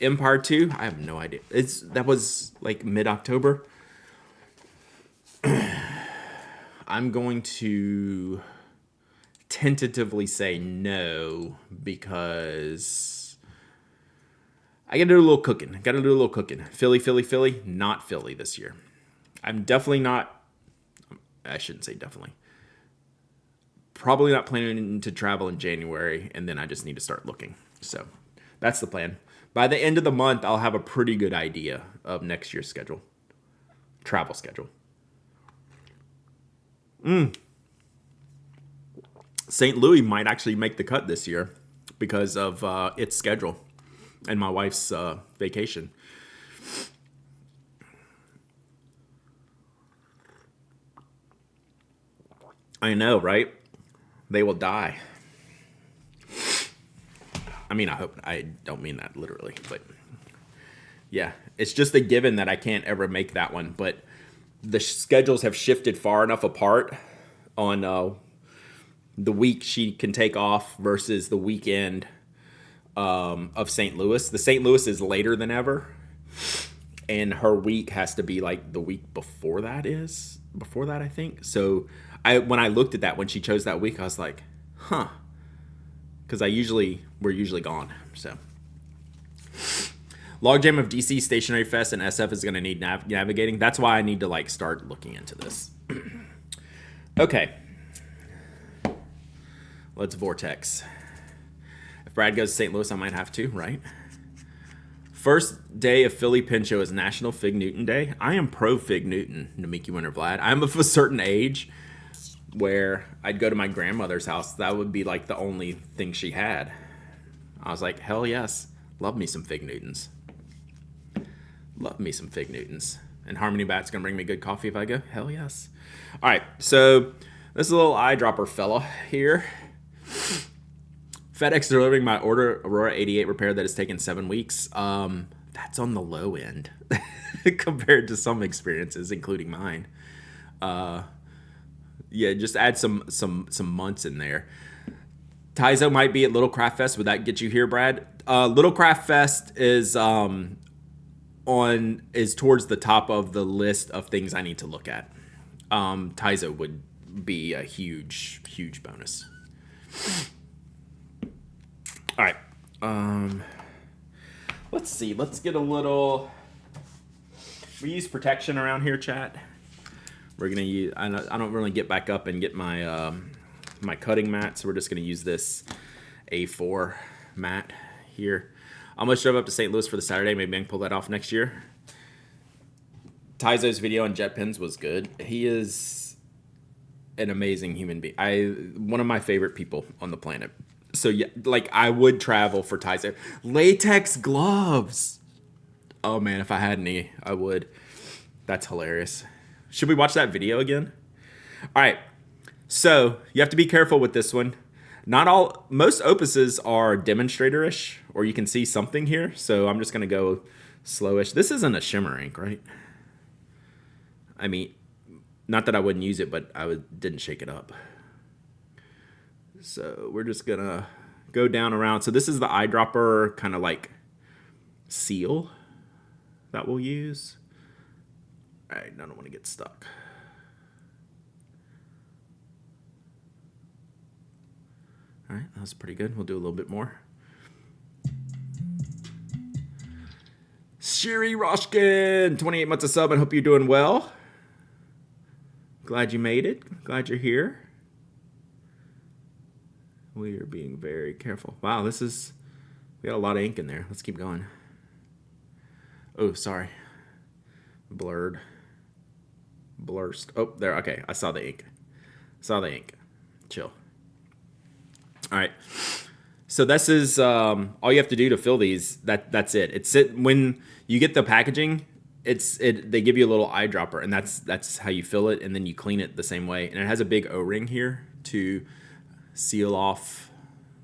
Empire 2. I have no idea. That was like mid-October. I'm going to tentatively say no because I got to do a little cooking. Philly. Not Philly this year. I'm definitely not. I shouldn't say definitely. Probably not planning to travel in January, and then I just need to start looking. So that's the plan. By the end of the month, I'll have a pretty good idea of next year's travel schedule. St. Louis might actually make the cut this year because of its schedule and my wife's vacation. I know, right? They will die. I mean, I don't mean that literally, but yeah, it's just a given that I can't ever make that one. But the schedules have shifted far enough apart on the week she can take off versus the weekend of St. Louis. The St. Louis is later than ever, and her week has to be like the week before that, I think. So when I looked at that, when she chose that week, I was like, huh. Because we're usually gone. So Logjam of DC, Stationery Fest, and SF is going to need navigating. That's why I need to like start looking into this. Okay. Let's vortex. If Brad goes to St. Louis, I might have to, right? First day of Philly Pen Show is National Fig Newton Day. I am pro Fig Newton, Namiki Winter Vlad. I'm of a certain age where I'd go to my grandmother's house. That would be like the only thing she had. I was like, hell yes. Love me some Fig Newtons. And Harmony Bat's going to bring me good coffee if I go? Hell yes. All right, so this is a little eyedropper fella here. FedEx delivering my order, Aurora 88 repair that has taken 7 weeks. That's on the low end compared to some experiences, including mine. Yeah, just add some months in there. Taizo might be at Little Craft Fest. Would that get you here, Brad? Little Craft Fest is towards the top of the list of things I need to look at. Taizo would be a huge bonus. All right. Let's see. Let's get a little. We use protection around here, chat. We're gonna use. I don't really get back up and get my my cutting mat, so we're just gonna use this A4 mat here. I almost drove up to St. Louis for the Saturday. Maybe I can pull that off next year. Tyzo's video on jet pens was good. He is an amazing human being. One of my favorite people on the planet. So yeah, like I would travel for Tyzo. Latex gloves. Oh man, if I had any, I would. That's hilarious. Should we watch that video again? All right. So you have to be careful with this one. Most opuses are demonstrator-ish, or you can see something here. So I'm just gonna go slowish. This isn't a shimmer ink, right? I mean, not that I wouldn't use it, but didn't shake it up. So we're just gonna go down around. So this is the eyedropper kind of like seal that we'll use. All right, I don't want to get stuck. All right, that was pretty good. We'll do a little bit more. Shiri Roshkin, 28 months of sub, and hope you're doing well. Glad you made it. Glad you're here. We are being very careful. Wow, we got a lot of ink in there. Let's keep going. Oh, sorry. Blurred. Blurst. Oh, there. Okay, I saw the ink. Chill. All right. So this is all you have to do to fill these. That's it. When you get the packaging, they give you a little eyedropper, and that's how you fill it, and then you clean it the same way. And it has a big O-ring here to seal off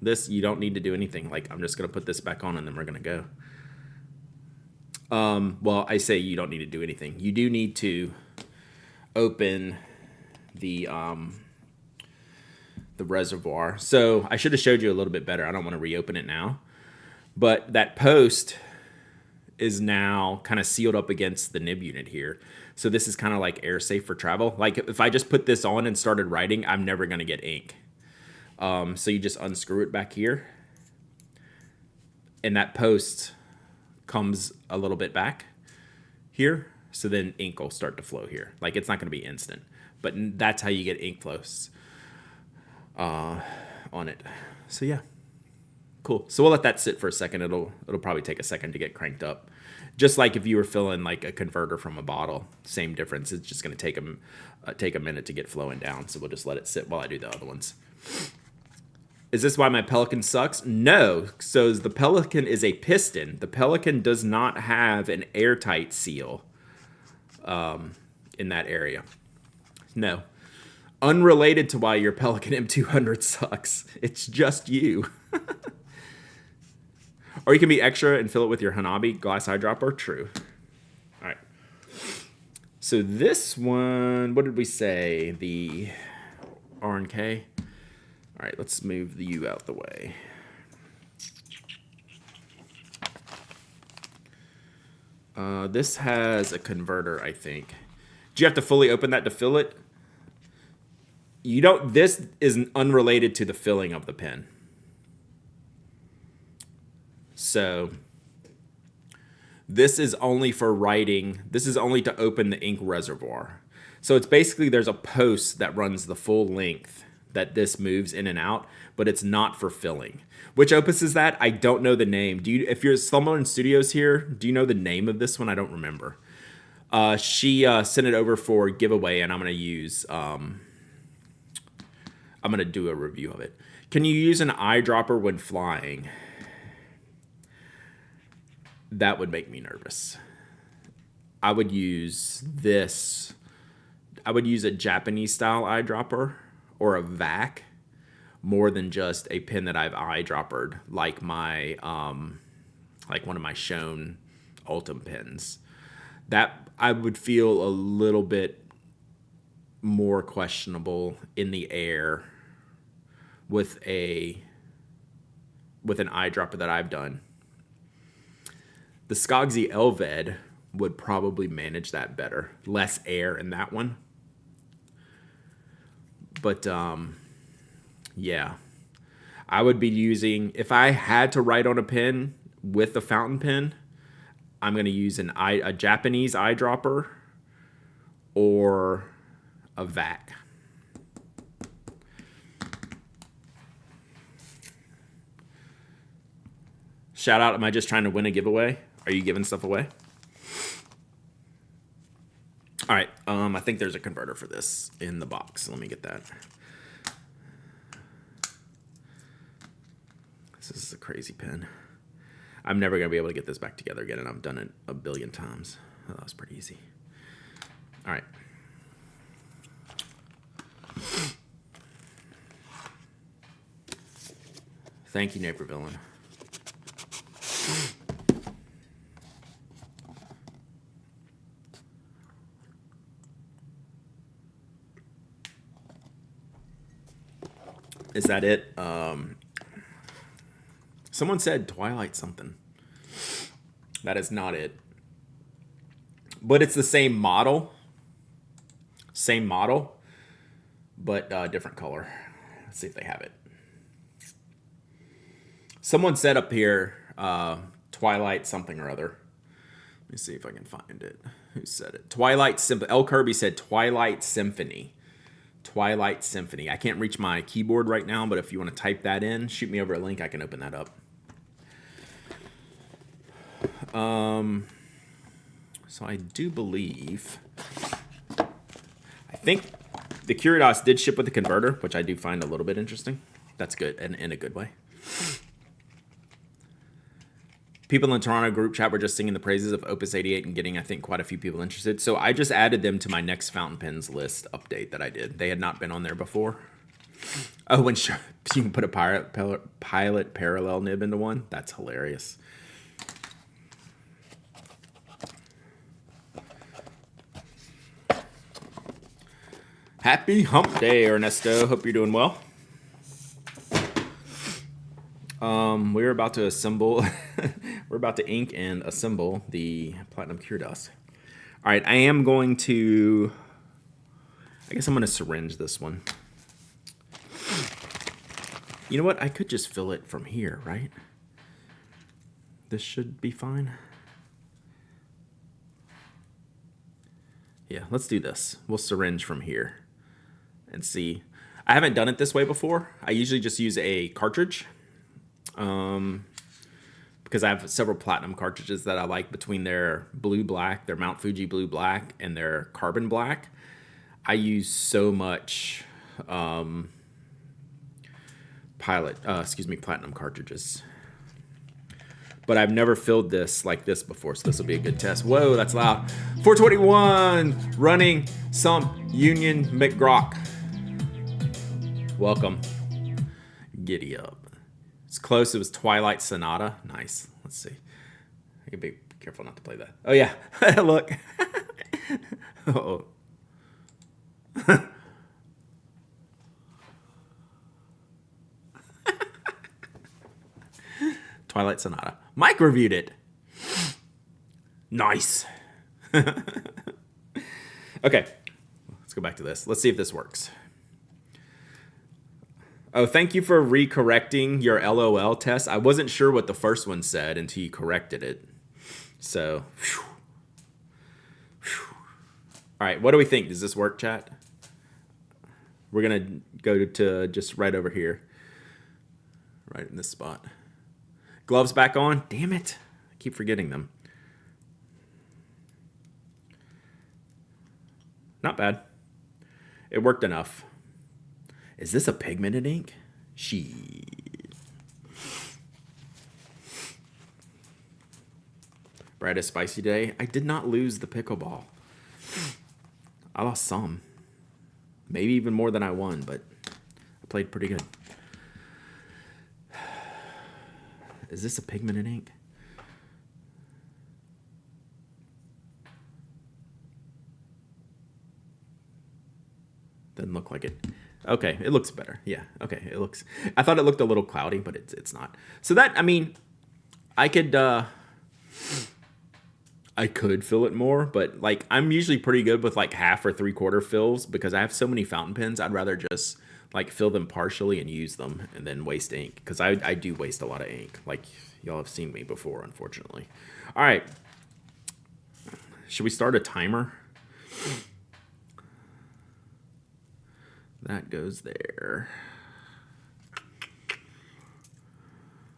this. You don't need to do anything. Like, I'm just gonna put this back on, and then we're gonna go. Well, I say you don't need to do anything. You do need to open the reservoir. So I should have showed you a little bit better. I don't want to reopen it now, but that post is now kind of sealed up against the nib unit here. So this is kind of like air safe for travel. Like if I just put this on and started writing, I'm never going to get ink. So you just unscrew it back here, and that post comes a little bit back here. So then ink will start to flow here. Like it's not going to be instant, but that's how you get ink flows on it. So yeah, cool. So we'll let that sit for a second. It'll probably take a second to get cranked up. Just like if you were filling like a converter from a bottle, same difference. It's just going to take a minute to get flowing down. So we'll just let it sit while I do the other ones. Is this why my Pelican sucks? No. So the Pelican is a piston. The Pelican does not have an airtight seal in that area. No. Unrelated to why your Pelican M200 sucks. It's just you. Or you can be extra and fill it with your Hanabi glass eyedropper. True. All right. So this one, what did we say? The R&K. All right, let's move the U out the way. This has a converter, I think. Do you have to fully open that to fill it? You don't. This is unrelated to the filling of the pen. So this is only for writing. This is only to open the ink reservoir. So it's basically there's a post that runs the full length that this moves in and out, but it's not for filling. Which opus is that? I don't know the name. If you're Slumberland Studios here, do you know the name of this one? I don't remember. She sent it over for giveaway, and I'm gonna use. I'm gonna do a review of it. Can you use an eyedropper when flying? That would make me nervous. I would use this. I would use a Japanese style eyedropper or a vac more than just a pen that I've eyedroppered, like my like one of my Shown Ultim pens. That I would feel a little bit more questionable in the air with an eyedropper that I've done. The Skogsy Elved would probably manage that better. Less air in that one. But, yeah. I would be using... If I had to write on a pen with a fountain pen, I'm going to use a Japanese eyedropper or a vac. Shout out, am I just trying to win a giveaway? Are you giving stuff away? All right, I think there's a converter for this in the box. Let me get that. This is a crazy pen. I'm never going to be able to get this back together again, and I've done it a billion times. Oh, that was pretty easy. All right. Thank you, Neighbor Villain. Is that it? Someone said Twilight something. That is not it. But it's the same model. Same model, but different color. Let's see if they have it. Someone said up here, Twilight something or other. Let me see if I can find it. Who said it? Twilight Symphony. L. Kirby said Twilight Symphony. Twilight Symphony. I can't reach my keyboard right now, but if you want to type that in, shoot me over a link. I can open that up. So I do believe, I think the Curios did ship with the converter, which I do find a little bit interesting. That's good, and in a good way. People in the Toronto group chat were just singing the praises of Opus 88 and getting, I think, quite a few people interested. So I just added them to my next fountain pens list update that I did. They had not been on there before. Oh, when you can put a pilot parallel nib into one? That's hilarious. Happy hump day, Ernesto. Hope you're doing well. We're about to assemble, we're about to ink and assemble the Platinum Curios. All right, I am going to, I guess I'm going to syringe this one. You know what? I could just fill it from here, right? This should be fine. Yeah, let's do this. We'll syringe from here and see. I haven't done it this way before. I usually just use a cartridge. Because I have several platinum cartridges that I like between their blue black, their Mount Fuji blue black, and their carbon black. I use so much platinum cartridges. But I've never filled this like this before, so this will be a good test. Whoa, that's loud. 421 running some Union McGrock. Welcome. Giddy up. It's close. It was Twilight Sonata. Nice. Let's see. I can be careful not to play that. Oh, yeah. Look. Uh-oh. Twilight Sonata. Mike reviewed it. Nice. Okay. Let's go back to this. Let's see if this works. Oh, thank you for recorrecting your LOL test. I wasn't sure what the first one said until you corrected it. So, whew. Whew. All right, what do we think? Does this work, chat? We're going to go to just right over here. Right in this spot. Gloves back on. Damn it. I keep forgetting them. Not bad. It worked enough. Is this a pigmented ink? Shit. Brad, a spicy day. I did not lose the pickleball. I lost some. Maybe even more than I won, but I played pretty good. Is this a pigmented ink? Doesn't look like it. Okay, it looks better. Yeah, okay, it looks... I thought it looked a little cloudy, but it's not. So that, I mean, I could fill it more, but, like, I'm usually pretty good with, like, half or three-quarter fills because I have so many fountain pens, I'd rather just, like, fill them partially and use them and then waste ink because I do waste a lot of ink. Like, y'all have seen me before, unfortunately. All right. Should we start a timer? That goes there.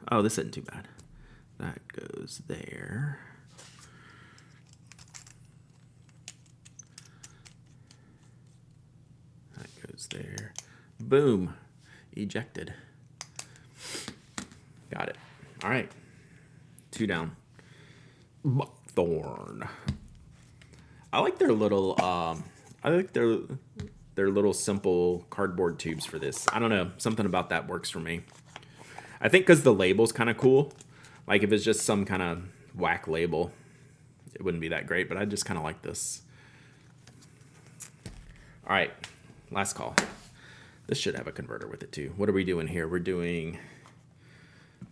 Oh, this isn't too bad. That goes there. That goes there. Boom. Ejected. Got it. All right. 2 down. Buckthorn. I like their little their little simple cardboard tubes for this. I don't know, something about that works for me. I think because the label's kind of cool. Like if it's just some kind of whack label, it wouldn't be that great, but I just kind of like this. All right, last call. This should have a converter with it too. What are we doing here? We're doing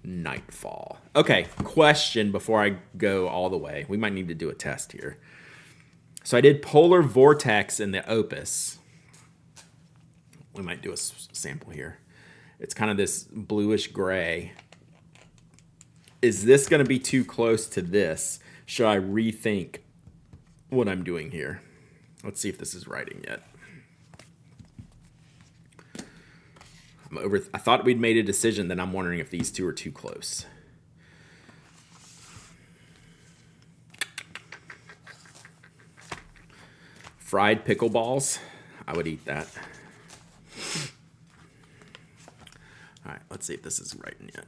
Nightfall. Okay, question before I go all the way. We might need to do a test here. So I did Polar Vortex in the Opus. We might do a sample here. It's kind of this bluish gray. Is this going to be too close to this? Should I rethink what I'm doing here? Let's see if this is writing yet. I thought we'd made a decision, then I'm wondering if these two are too close. Fried pickleballs. I would eat that. All right, let's see if this is writing yet.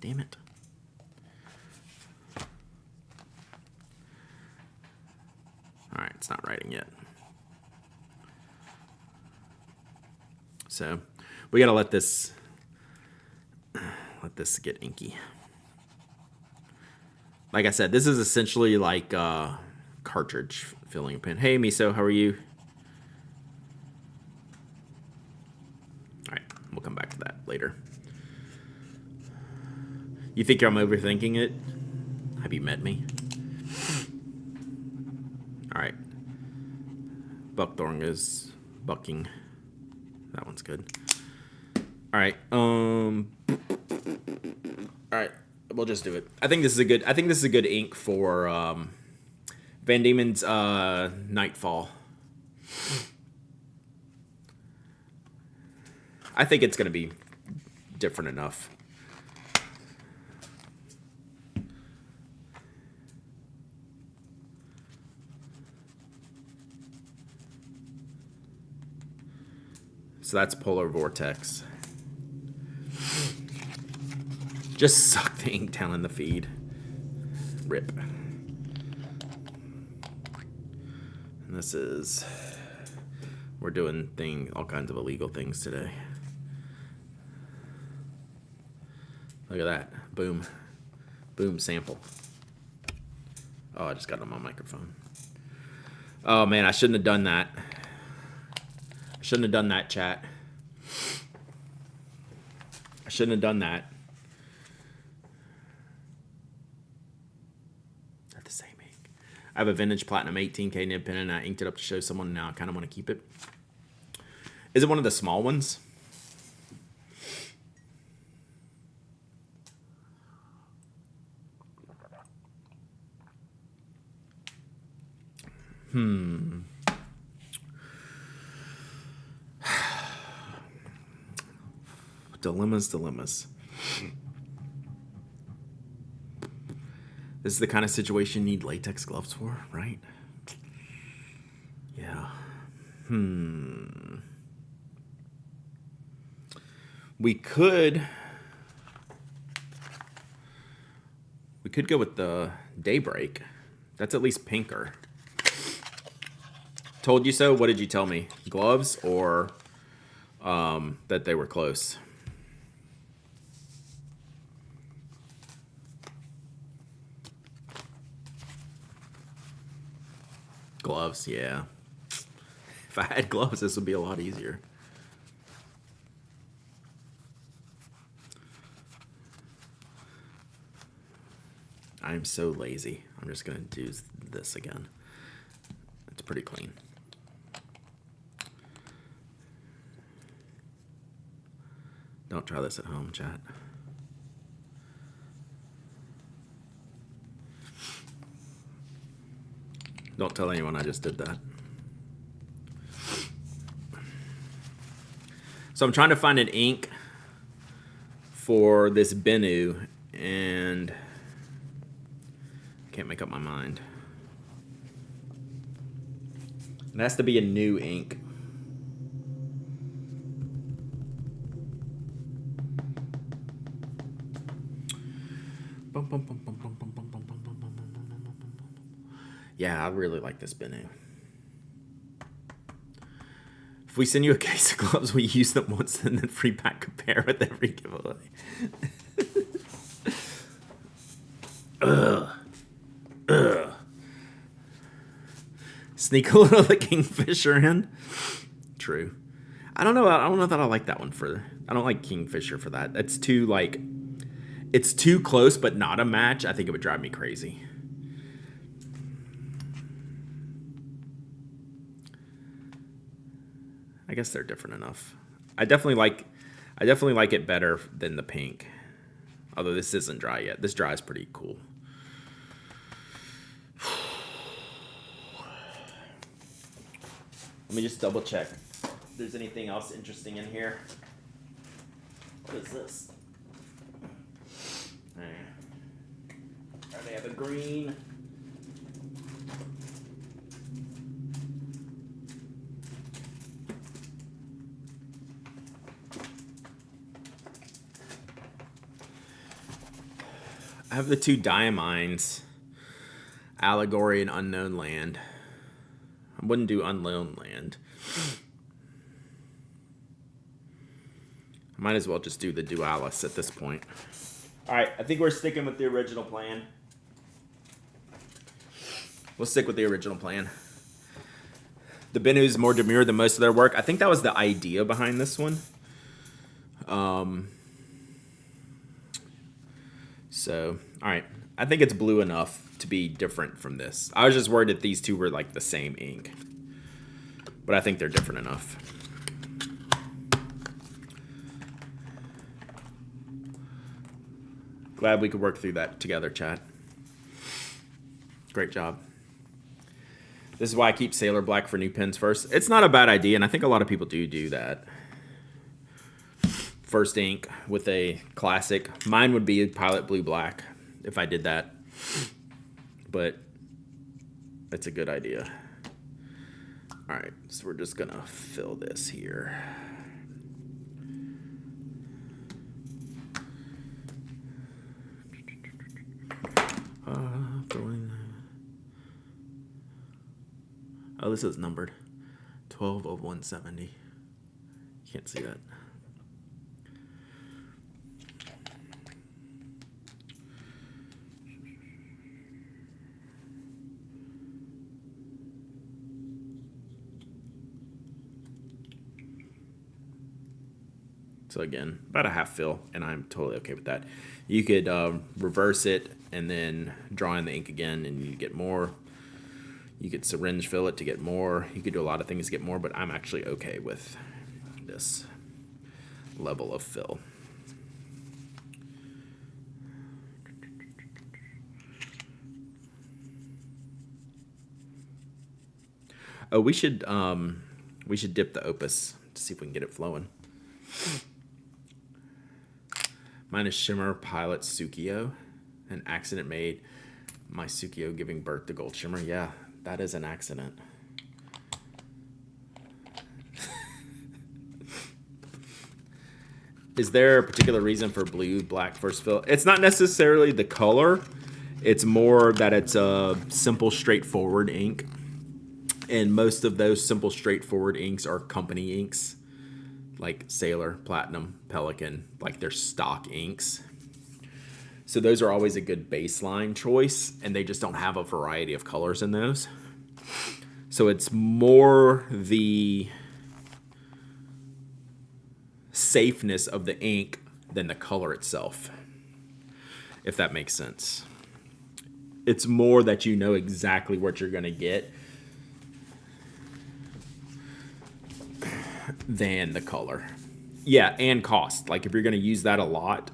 Damn it. All right, it's not writing yet. So we got to let this get inky. Like I said, this is essentially like a cartridge filling pen. Hey, Miso, how are you? All right, we'll come back to that later. You think I'm overthinking it? Have you met me? All right. Buckthorn is bucking. That one's good. All right. All right. We'll just do it. I think this is a good ink for Van Diemen's Nightfall. I think it's going to be different enough. So that's Polar Vortex. Just suck the ink down in the feed. Rip. And this is... We're doing all kinds of illegal things today. Look at that. Boom. Boom sample. Oh, I just got it on my microphone. Oh, man, I shouldn't have done that. Shouldn't have done that, chat. I shouldn't have done that. They're the same ink. I have a vintage Platinum 18K nib pen and I inked it up to show someone. Now I kind of want to keep it. Is it one of the small ones? Dilemmas. This is the kind of situation you need latex gloves for, right? Yeah. We could go with the Daybreak. That's at least pinker. Told you so? What did you tell me? Gloves or that they were close? Gloves, yeah. If I had gloves, this would be a lot easier. I'm so lazy. I'm just going to do this again. It's pretty clean. Don't try this at home, chat. Don't tell anyone I just did that. So I'm trying to find an ink for this Bennu, and can't make up my mind. It has to be a new ink. Yeah, I really like this Bennu. If we send you a case of gloves, we use them once and then free pack compare with every giveaway. Ugh. Sneak a little of the Kingfisher in. True. I don't know that I like that one I don't like Kingfisher for that. It's too it's too close but not a match. I think it would drive me crazy. I guess they're different enough. I definitely like it better than the pink. Although this isn't dry yet. This dry is pretty cool. Let me just double check if there's anything else interesting in here. What is this? They have a green. I have the two Diamines, Allegory and Unknown Land. I wouldn't do Unknown Land. I might as well just do the Dualis at this point. All right, I think we're sticking with the original plan. We'll stick with the original plan. The Bennu is more demure than most of their work. I think that was the idea behind this one. So, all right. I think it's blue enough to be different from this. I was just worried that these two were like the same ink. But I think they're different enough. Glad we could work through that together, chat. Great job. This is why I keep Sailor Black for new pens first. It's not a bad idea, and I think a lot of people do that. First ink with a classic. Mine would be Pilot Blue Black if I did that. But it's a good idea. All right, so we're just going to fill this here. Oh, this is numbered. 12 of 170. Can't see that. So again, about a half fill, and I'm totally okay with that. You could reverse it and then draw in the ink again, and you get more. You could syringe fill it to get more. You could do a lot of things to get more, but I'm actually okay with this level of fill. Oh, we should dip the Opus to see if we can get it flowing. Mine is Shimmer Pilot Tsukio. An accident made my Tsukio giving birth to Gold Shimmer. Yeah, that is an accident. Is there a particular reason for blue black first fill? It's not necessarily the color. It's more that it's a simple, straightforward ink. And most of those simple, straightforward inks are company inks. Like Sailor, Platinum, Pelican, like they're stock inks. So those are always a good baseline choice, and they just don't have a variety of colors in those. So it's more the safeness of the ink than the color itself, if that makes sense. It's more that you know exactly what you're going to get than the color. Yeah, and cost. Like if you're going to use that a lot,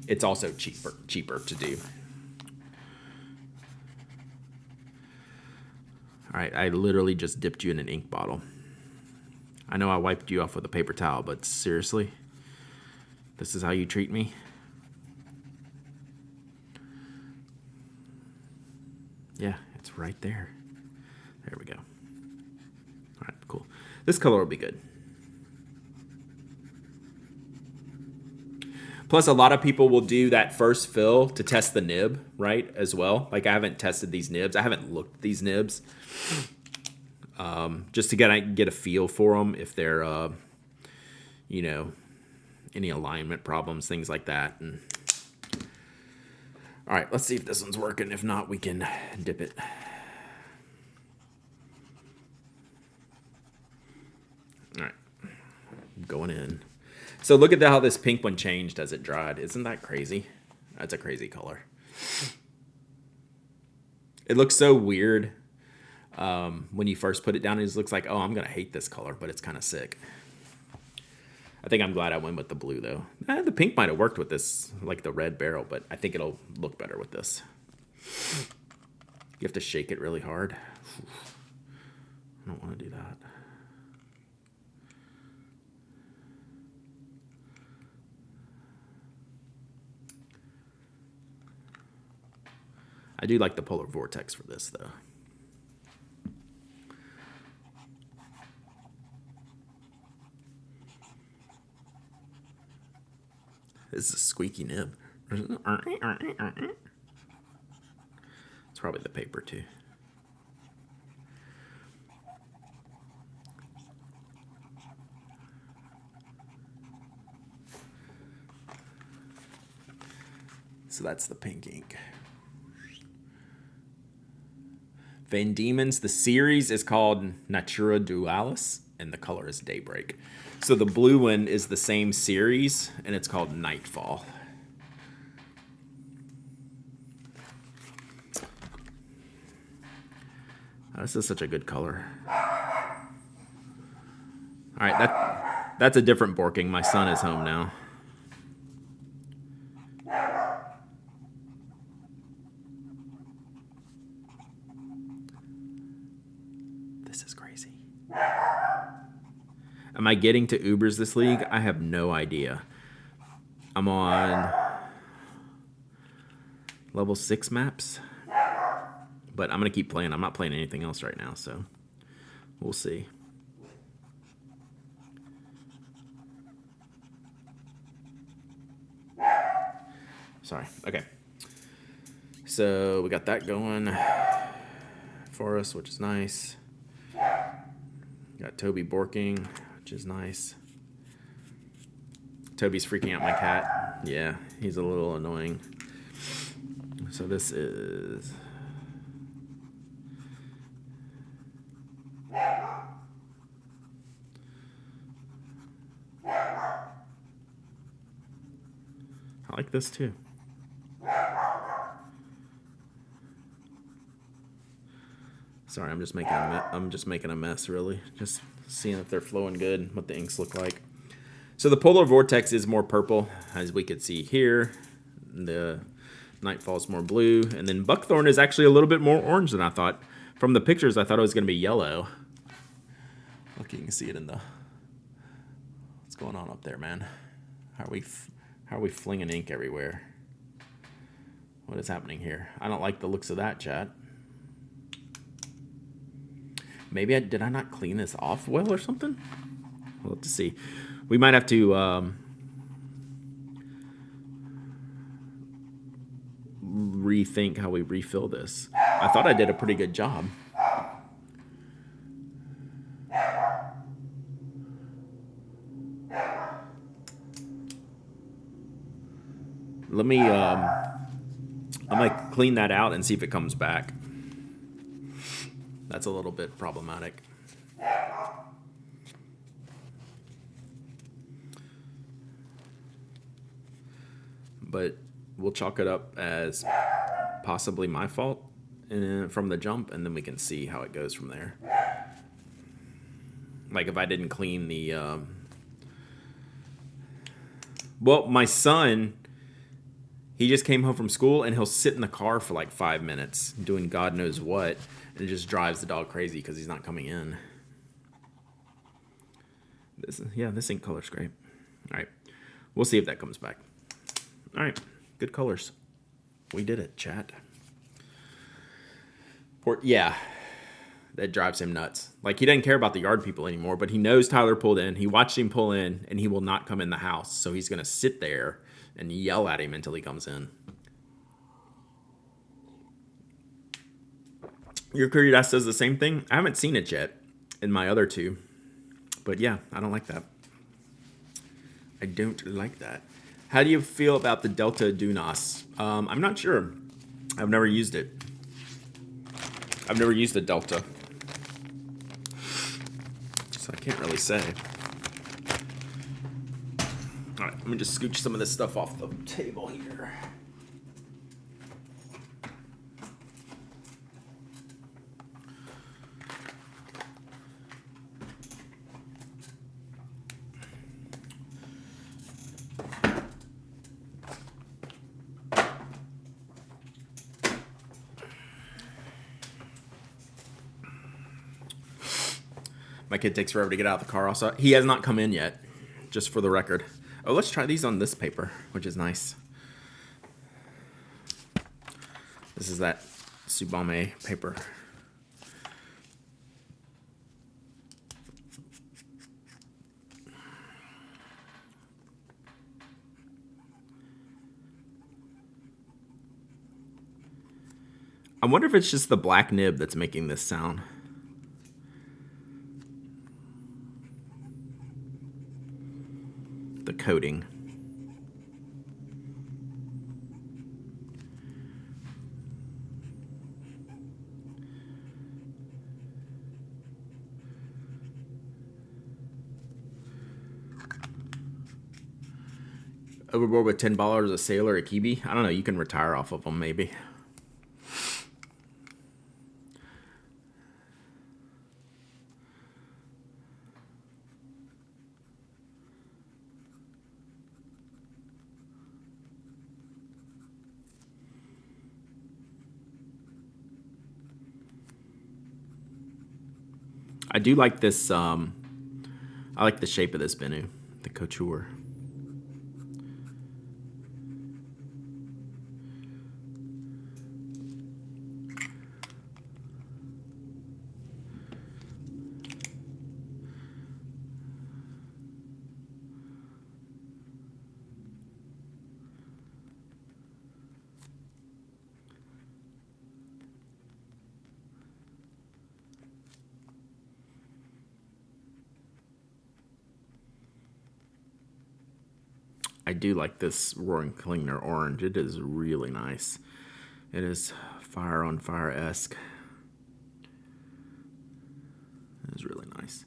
it's also cheaper to do. All right, I literally just dipped you in an ink bottle. I know I wiped you off with a paper towel, but seriously? This is how you treat me? Yeah, it's right there. There we go. All right, cool. This color will be good. Plus, a lot of people will do that first fill to test the nib, right, as well. Like, I haven't tested these nibs. I haven't looked at these nibs. Just to get a feel for them, if they're, you know, any alignment problems, things like that. And all right, let's see if this one's working. If not, we can dip it. All right, going in. So look at how this pink one changed as it dried. Isn't that crazy? That's a crazy color. It looks so weird when you first put it down. It just looks like, oh, I'm going to hate this color, but it's kind of sick. I think I'm glad I went with the blue, though. The pink might have worked with this, like the red barrel, but I think it'll look better with this. You have to shake it really hard. I don't want to do that. I do like the polar vortex for this, though. This is a squeaky nib. It's probably the paper, too. So that's the pink ink. Van Diemen's, the series is called Natura Dualis, and the color is Daybreak. So the blue one is the same series, and it's called Nightfall. Oh, this is such a good color. All right, that's a different Borking. My son is home now. This is crazy. Am I getting to Ubers this league? I have no idea. I'm on level 6 maps. But I'm going to keep playing. I'm not playing anything else right now, so we'll see. Sorry. Okay. So we got that going for us, which is nice. Got Toby Borking, which is nice. Toby's freaking out my cat. Yeah, he's a little annoying. So this is... I like this too. Sorry, I'm just making a mess, really. Just seeing if they're flowing good, what the inks look like. So the Polar Vortex is more purple, as we could see here. The Nightfall is more blue, and then Buckthorn is actually a little bit more orange than I thought. From the pictures, I thought it was going to be yellow. Look, you can see it in the... What's going on up there, man? How are we flinging ink everywhere? What is happening here? I don't like the looks of that, chat. Maybe did I not clean this off well or something? We'll have to see. We might have to rethink how we refill this. I thought I did a pretty good job. Let me, I might clean that out and see if it comes back. That's a little bit problematic. But we'll chalk it up as possibly my fault from the jump, and then we can see how it goes from there. Like if I didn't clean the... Well, my son... He just came home from school, and he'll sit in the car for like 5 minutes doing God knows what. And it just drives the dog crazy because he's not coming in. This ink color's great. All right. We'll see if that comes back. All right. Good colors. We did it, chat. Yeah. That drives him nuts. Like, he doesn't care about the yard people anymore, but he knows Tyler pulled in. He watched him pull in, and he will not come in the house. So he's going to sit there and yell at him until he comes in. Your curiosity does the same thing. I haven't seen it yet in my other two. But yeah, I don't like that. I don't like that. How do you feel about the Delta Dunas? I'm not sure. I've never used it. I've never used the Delta. So I can't really say. All right, let me just scooch some of this stuff off the table here. My kid takes forever to get out of the car also. He has not come in yet, just for the record. Oh, let's try these on this paper, which is nice. This is that Subame paper. I wonder if it's just the black nib that's making this sound. The coating. Overboard with $10 a sailor a Kiwi. I don't know. You can retire off of them maybe. I do like this. I like the shape of this Bennu, the couture. I do like this Roaring Klingner orange. It is really nice. It is fire on fire-esque. It is really nice.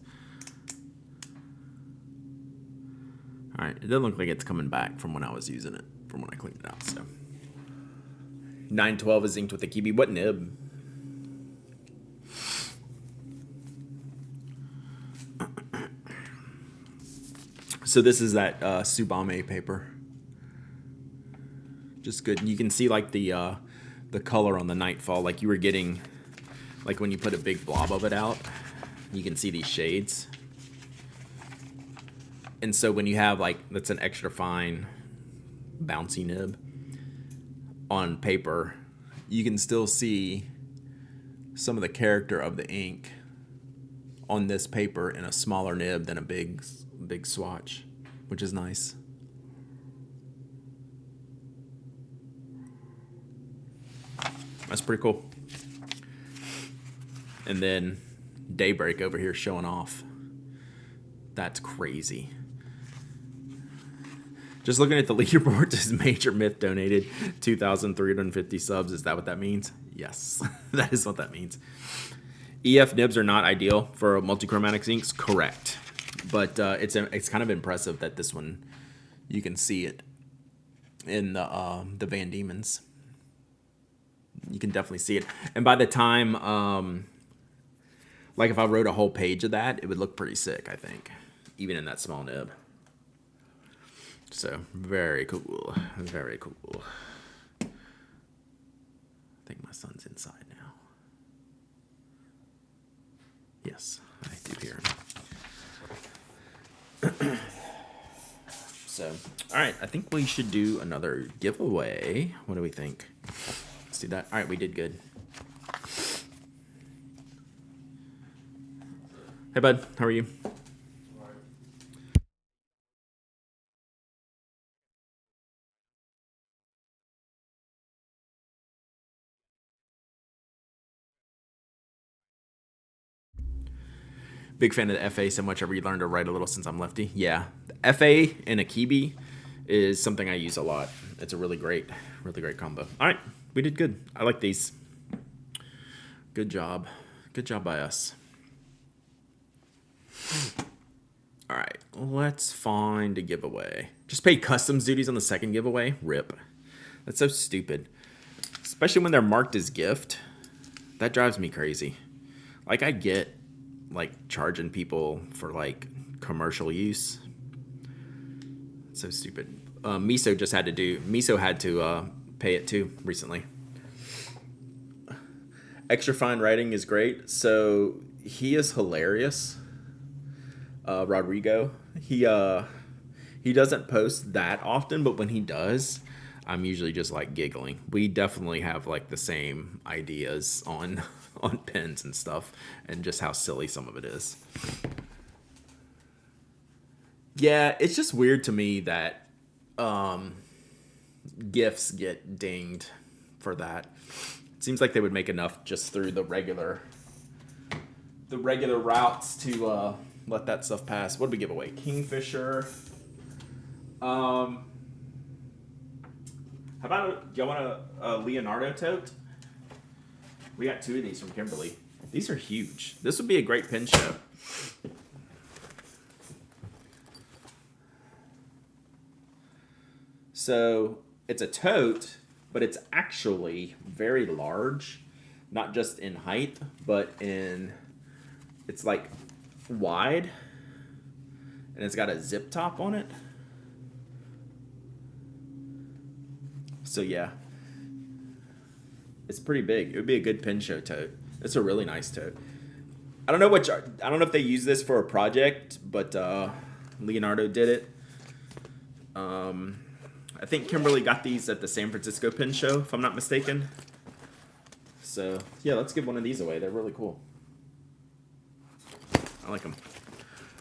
All right, it doesn't look like it's coming back from when I was using it, from when I cleaned it out. So 912 is inked with the Kiwi. What nib? So this is that Subame paper. Just good. And you can see like the color on the Nightfall, like you were getting, like when you put a big blob of it out, you can see these shades. And so when you have like, that's an extra fine bouncy nib on paper, you can still see some of the character of the ink on this paper in a smaller nib than a big swatch, which is nice. That's pretty cool. And then Daybreak over here showing off. That's crazy. Just looking at the leaderboard, this Major Myth donated 2,350 subs. Is that what that means? Yes, that is what that means. EF nibs are not ideal for multichromatic inks, correct. But it's kind of impressive that this one, you can see it in the Van Diemen's. You can definitely see it. And by the time, like if I wrote a whole page of that, it would look pretty sick, I think. Even in that small nib. So, very cool. Very cool. I think my son's inside now. Yes, I do hear him. So, all right, I think we should do another giveaway. What do we think? Let's do that. All right, we did good. Hey, bud, how are you? Big fan of the FA so much. I've relearned to write a little since I'm lefty. Yeah, the FA and a Kiwi is something I use a lot. It's a really great combo. All right, we did good. I like these. Good job. Good job by us. All right, let's find a giveaway. Just pay customs duties on the second giveaway. Rip. That's so stupid. Especially when they're marked as gift. That drives me crazy. Like, I get, like, charging people for, like, commercial use. It's so stupid. Miso had to pay it too recently. Extra fine writing is great. So he is hilarious. Rodrigo. He doesn't post that often, but when he does, I'm usually just like giggling. We definitely have like the same ideas on on pens and stuff, and just how silly some of it is. Yeah, it's just weird to me that gifts get dinged for that. It seems like they would make enough just through the regular routes to let that stuff pass. What did we give away? Kingfisher. How about, do y'all want a Leonardo tote? We got 2 of these from Kimberly. These are huge. This would be a great pin show. So it's a tote, but it's actually very large, not just in height, but it's like wide, and it's got a zip top on it. So yeah, it's pretty big. It would be a good pin show tote. It's a really nice tote. I don't know if they use this for a project, but Leonardo did it. I think Kimberly got these at the San Francisco Pin Show, if I'm not mistaken. So yeah, let's give one of these away. They're really cool. I like them.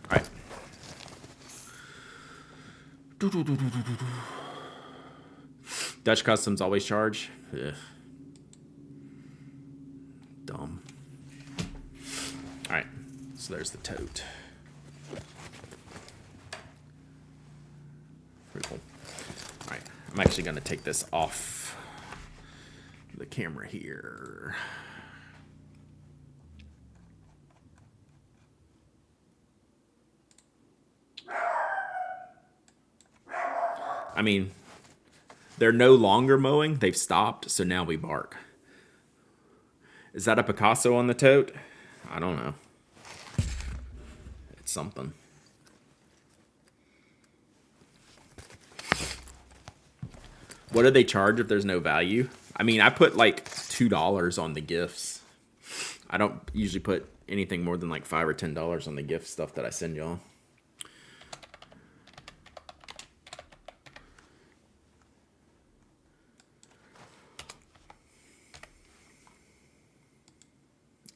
All right. Dutch Customs always charge. Ugh. Dumb. All right. So there's the tote. Pretty cool. All right. I'm actually going to take this off the camera here. I mean, they're no longer mowing. They've stopped, so now we bark. Is that a Picasso on the tote? I don't know. It's something. What do they charge if there's no value? I mean, I put like $2 on the gifts. I don't usually put anything more than like $5 or $10 on the gift stuff that I send y'all.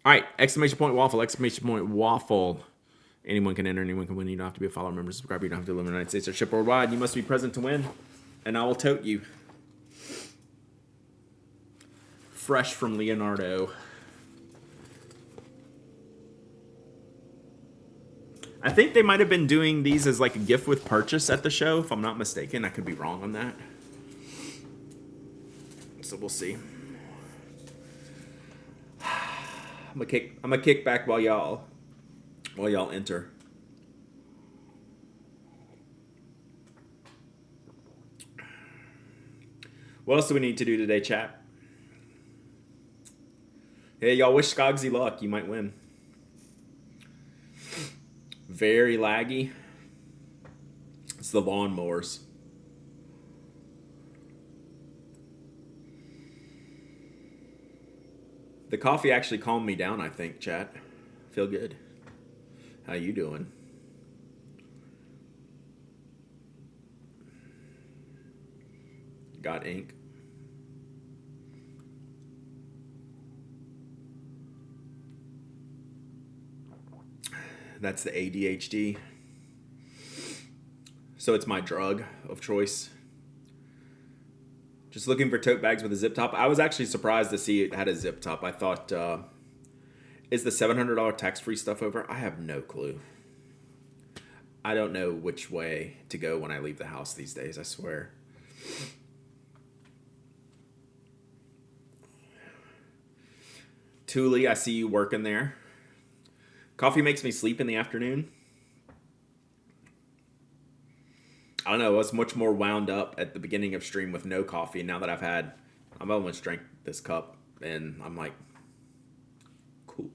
All right, exclamation point waffle, exclamation point waffle. Anyone can enter, anyone can win. You don't have to be a follower, member, subscriber. You don't have to live in the United States or ship worldwide. You must be present to win, and I will tote you. Fresh from Leonardo. I think they might have been doing these as like a gift with purchase at the show, if I'm not mistaken. I could be wrong on that. So we'll see. I'm gonna kick back while y'all enter. What else do we need to do today, chat? Hey, y'all wish Skogsy luck. You might win. Very laggy. It's the lawnmowers. The coffee actually calmed me down, I think, chat. feel good. How you doing? Got ink? That's the ADHD. So it's my drug of choice. Just looking for tote bags with a zip top. I was actually surprised to see it had a zip top. I thought, is the $700 tax-free stuff over? I have no clue. I don't know which way to go when I leave the house these days, I swear. Thule, I see you working there. Coffee makes me sleep in the afternoon. I don't know, I was much more wound up at the beginning of stream with no coffee. Now that I've almost drank this cup, and I'm like, cool.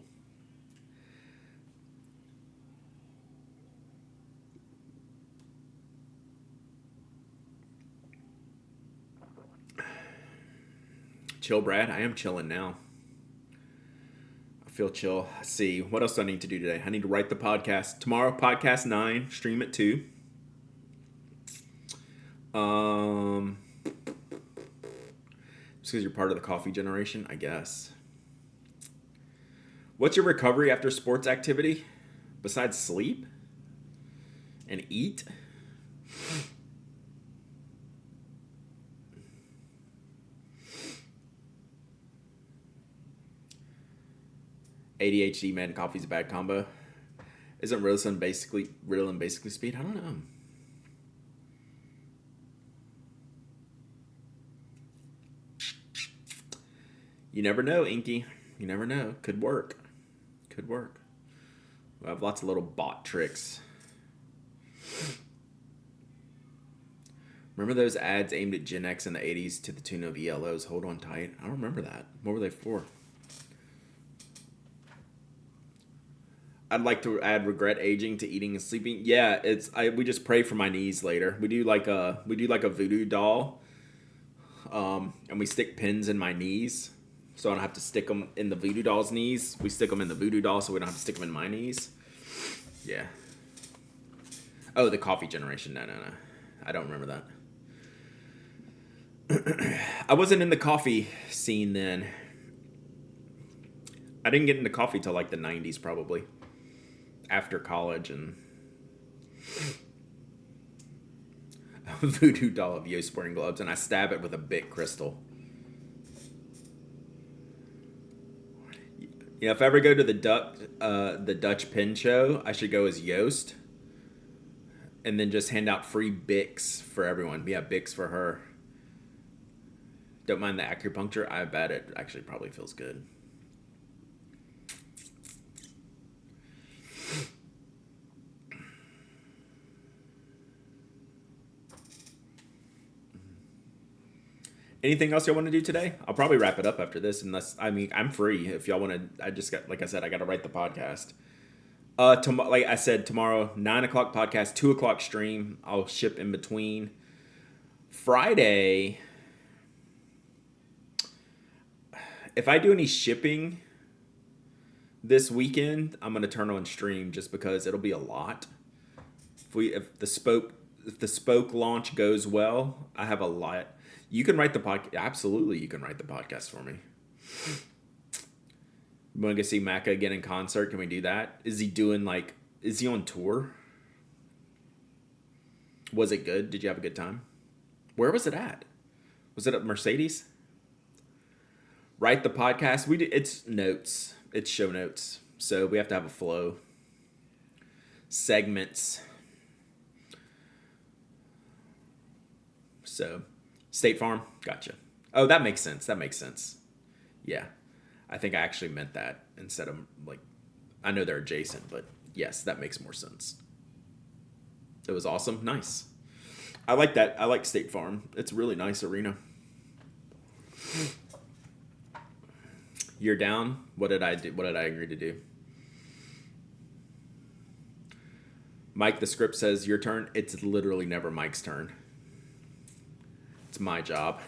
Chill, Brad. I am chilling now. I feel chill. Let's see, what else do I need to do today? I need to write the podcast. Tomorrow, podcast 9, stream at 2. Just because you're part of the coffee generation, I guess. What's your recovery after sports activity? Besides sleep? And eat? ADHD, man, coffee's a bad combo. Isn't Ritalin basically speed? I don't know. You never know, Inky. You never know. Could work. Could work. We have lots of little bot tricks. Remember those ads aimed at Gen X in the 80s to the tune of ELO's Hold On Tight? I don't remember that. What were they for? I'd like to add regret aging to eating and sleeping. Yeah, we just pray for my knees later. We do like a voodoo doll. And we stick pins in my knees. So I don't have to stick them in the voodoo doll's knees. We stick them in the voodoo doll so we don't have to stick them in my knees. Yeah. Oh, the coffee generation. No. I don't remember that. I wasn't in the coffee scene then. I didn't get into coffee till like the 90s probably. After college and... a voodoo doll of Yost wearing gloves, and I stab it with a Bic crystal. You know, if I ever go to the Dutch Pin Show, I should go as Yost, and then just hand out free Bics for everyone. Yeah, Bics for her. Don't mind the acupuncture. I bet it actually probably feels good. Anything else y'all want to do today? I'll probably wrap it up after this, unless, I mean, I'm free if y'all want to. I just got, like I said, I got to write the podcast. Like I said, tomorrow, 9 o'clock podcast, 2 o'clock stream. I'll ship in between. Friday, if I do any shipping this weekend, I'm going to turn on stream just because it'll be a lot. If the spoke launch goes well, I have a lot. You can write the podcast. Absolutely, you can write the podcast for me. You want to go see Macca again in concert? Can we do that? Is he on tour? Was it good? Did you have a good time? Where was it at? Was it at Mercedes? Write the podcast. It's notes. It's show notes. So we have to have a flow. Segments. So... State Farm? Gotcha. Oh, that makes sense. Yeah. I think I actually meant that instead of, like, I know they're adjacent, but yes, that makes more sense. It was awesome. Nice. I like that. I like State Farm. It's a really nice arena. You're down? What did I do? What did I agree to do? Mike, the script says your turn. It's literally never Mike's turn. It's my job.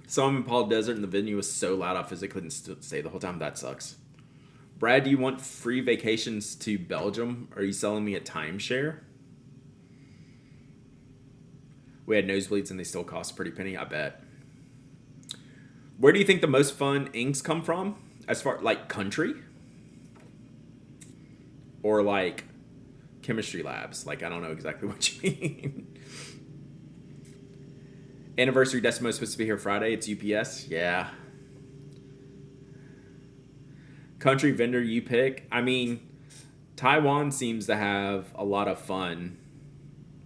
So I'm in Paul Desert and the venue was so loud I physically couldn't stay the whole time. That sucks. Brad, do you want free vacations to Belgium? Are you selling me a timeshare? We had nosebleeds and they still cost a pretty penny, I bet. Where do you think the most fun inks come from? As far like country? Or like chemistry labs? Like I don't know exactly what you mean. Anniversary Decimo's supposed to be here Friday. It's UPS. Yeah. Country vendor you pick. I mean, Taiwan seems to have a lot of fun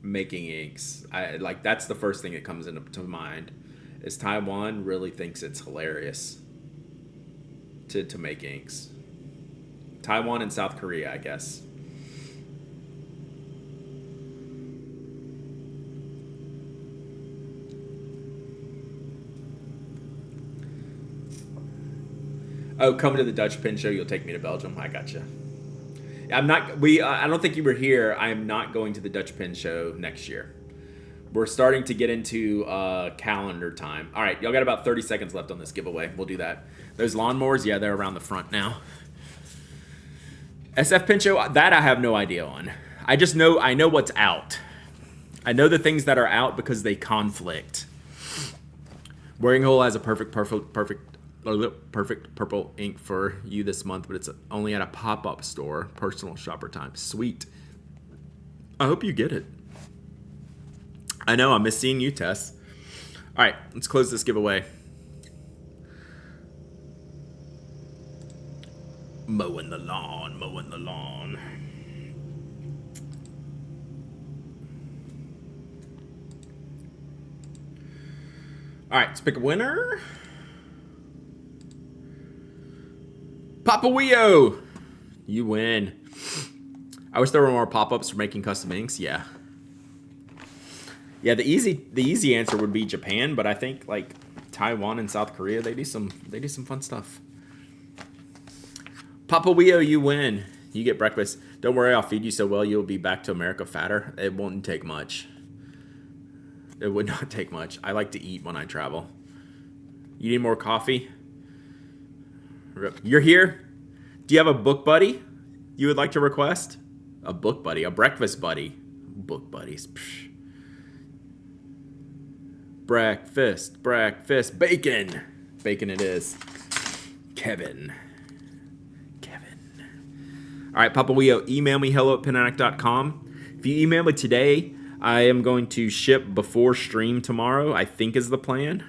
making inks. That's the first thing that comes into mind. Is Taiwan really thinks it's hilarious to make inks. Taiwan and South Korea, I guess. Oh, come to the Dutch Pen Show. You'll take me to Belgium. I gotcha. I'm not. I don't think you were here. I'm not going to the Dutch Pen Show next year. We're starting to get into calendar time. All right, y'all got about 30 seconds left on this giveaway. We'll do that. Those lawnmowers, yeah, they're around the front now. SF Pen Show, that I have no idea on. I know what's out. I know the things that are out because they conflict. Wearing Hole has a perfect purple ink for you this month, but it's only at a pop-up store. Personal shopper time. Sweet. I hope you get it. I know, I miss seeing you, Tess. All right, let's close this giveaway. Mowing the lawn, mowing the lawn. All right, let's pick a winner. Papa Weo, you win. I wish there were more pop-ups for making custom inks. Yeah. Yeah, the easy answer would be Japan, but I think like Taiwan and South Korea, they do some fun stuff. Papa Weo, you win. You get breakfast. Don't worry, I'll feed you so well you'll be back to America fatter. It won't take much. It would not take much. I like to eat when I travel. You need more coffee? You're here? Do you have a book buddy you would like to request? A book buddy, a breakfast buddy. Book buddies. Psh. Breakfast, bacon. Bacon it is. Kevin. All right, Papa Weo, email me hello@penaddict.com. If you email me today, I am going to ship before stream tomorrow, I think is the plan.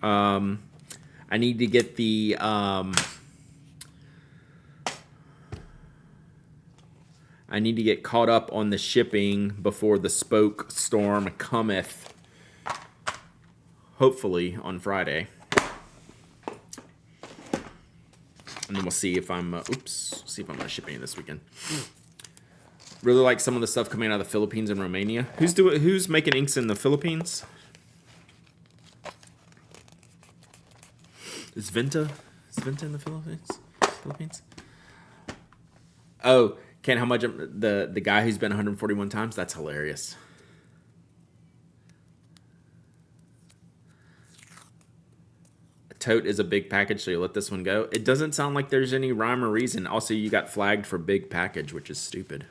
I need to get the I need to get caught up on the shipping before the spoke storm cometh. Hopefully on Friday. And then we'll see if I'm see if I'm gonna ship any this weekend. Really like some of the stuff coming out of the Philippines and Romania. Who's making inks in the Philippines? Is Venta in the Philippines? Oh, Ken, how much the guy who's been 141 times? That's hilarious. A tote is a big package, so you let this one go. It doesn't sound like there's any rhyme or reason. Also, you got flagged for big package, which is stupid.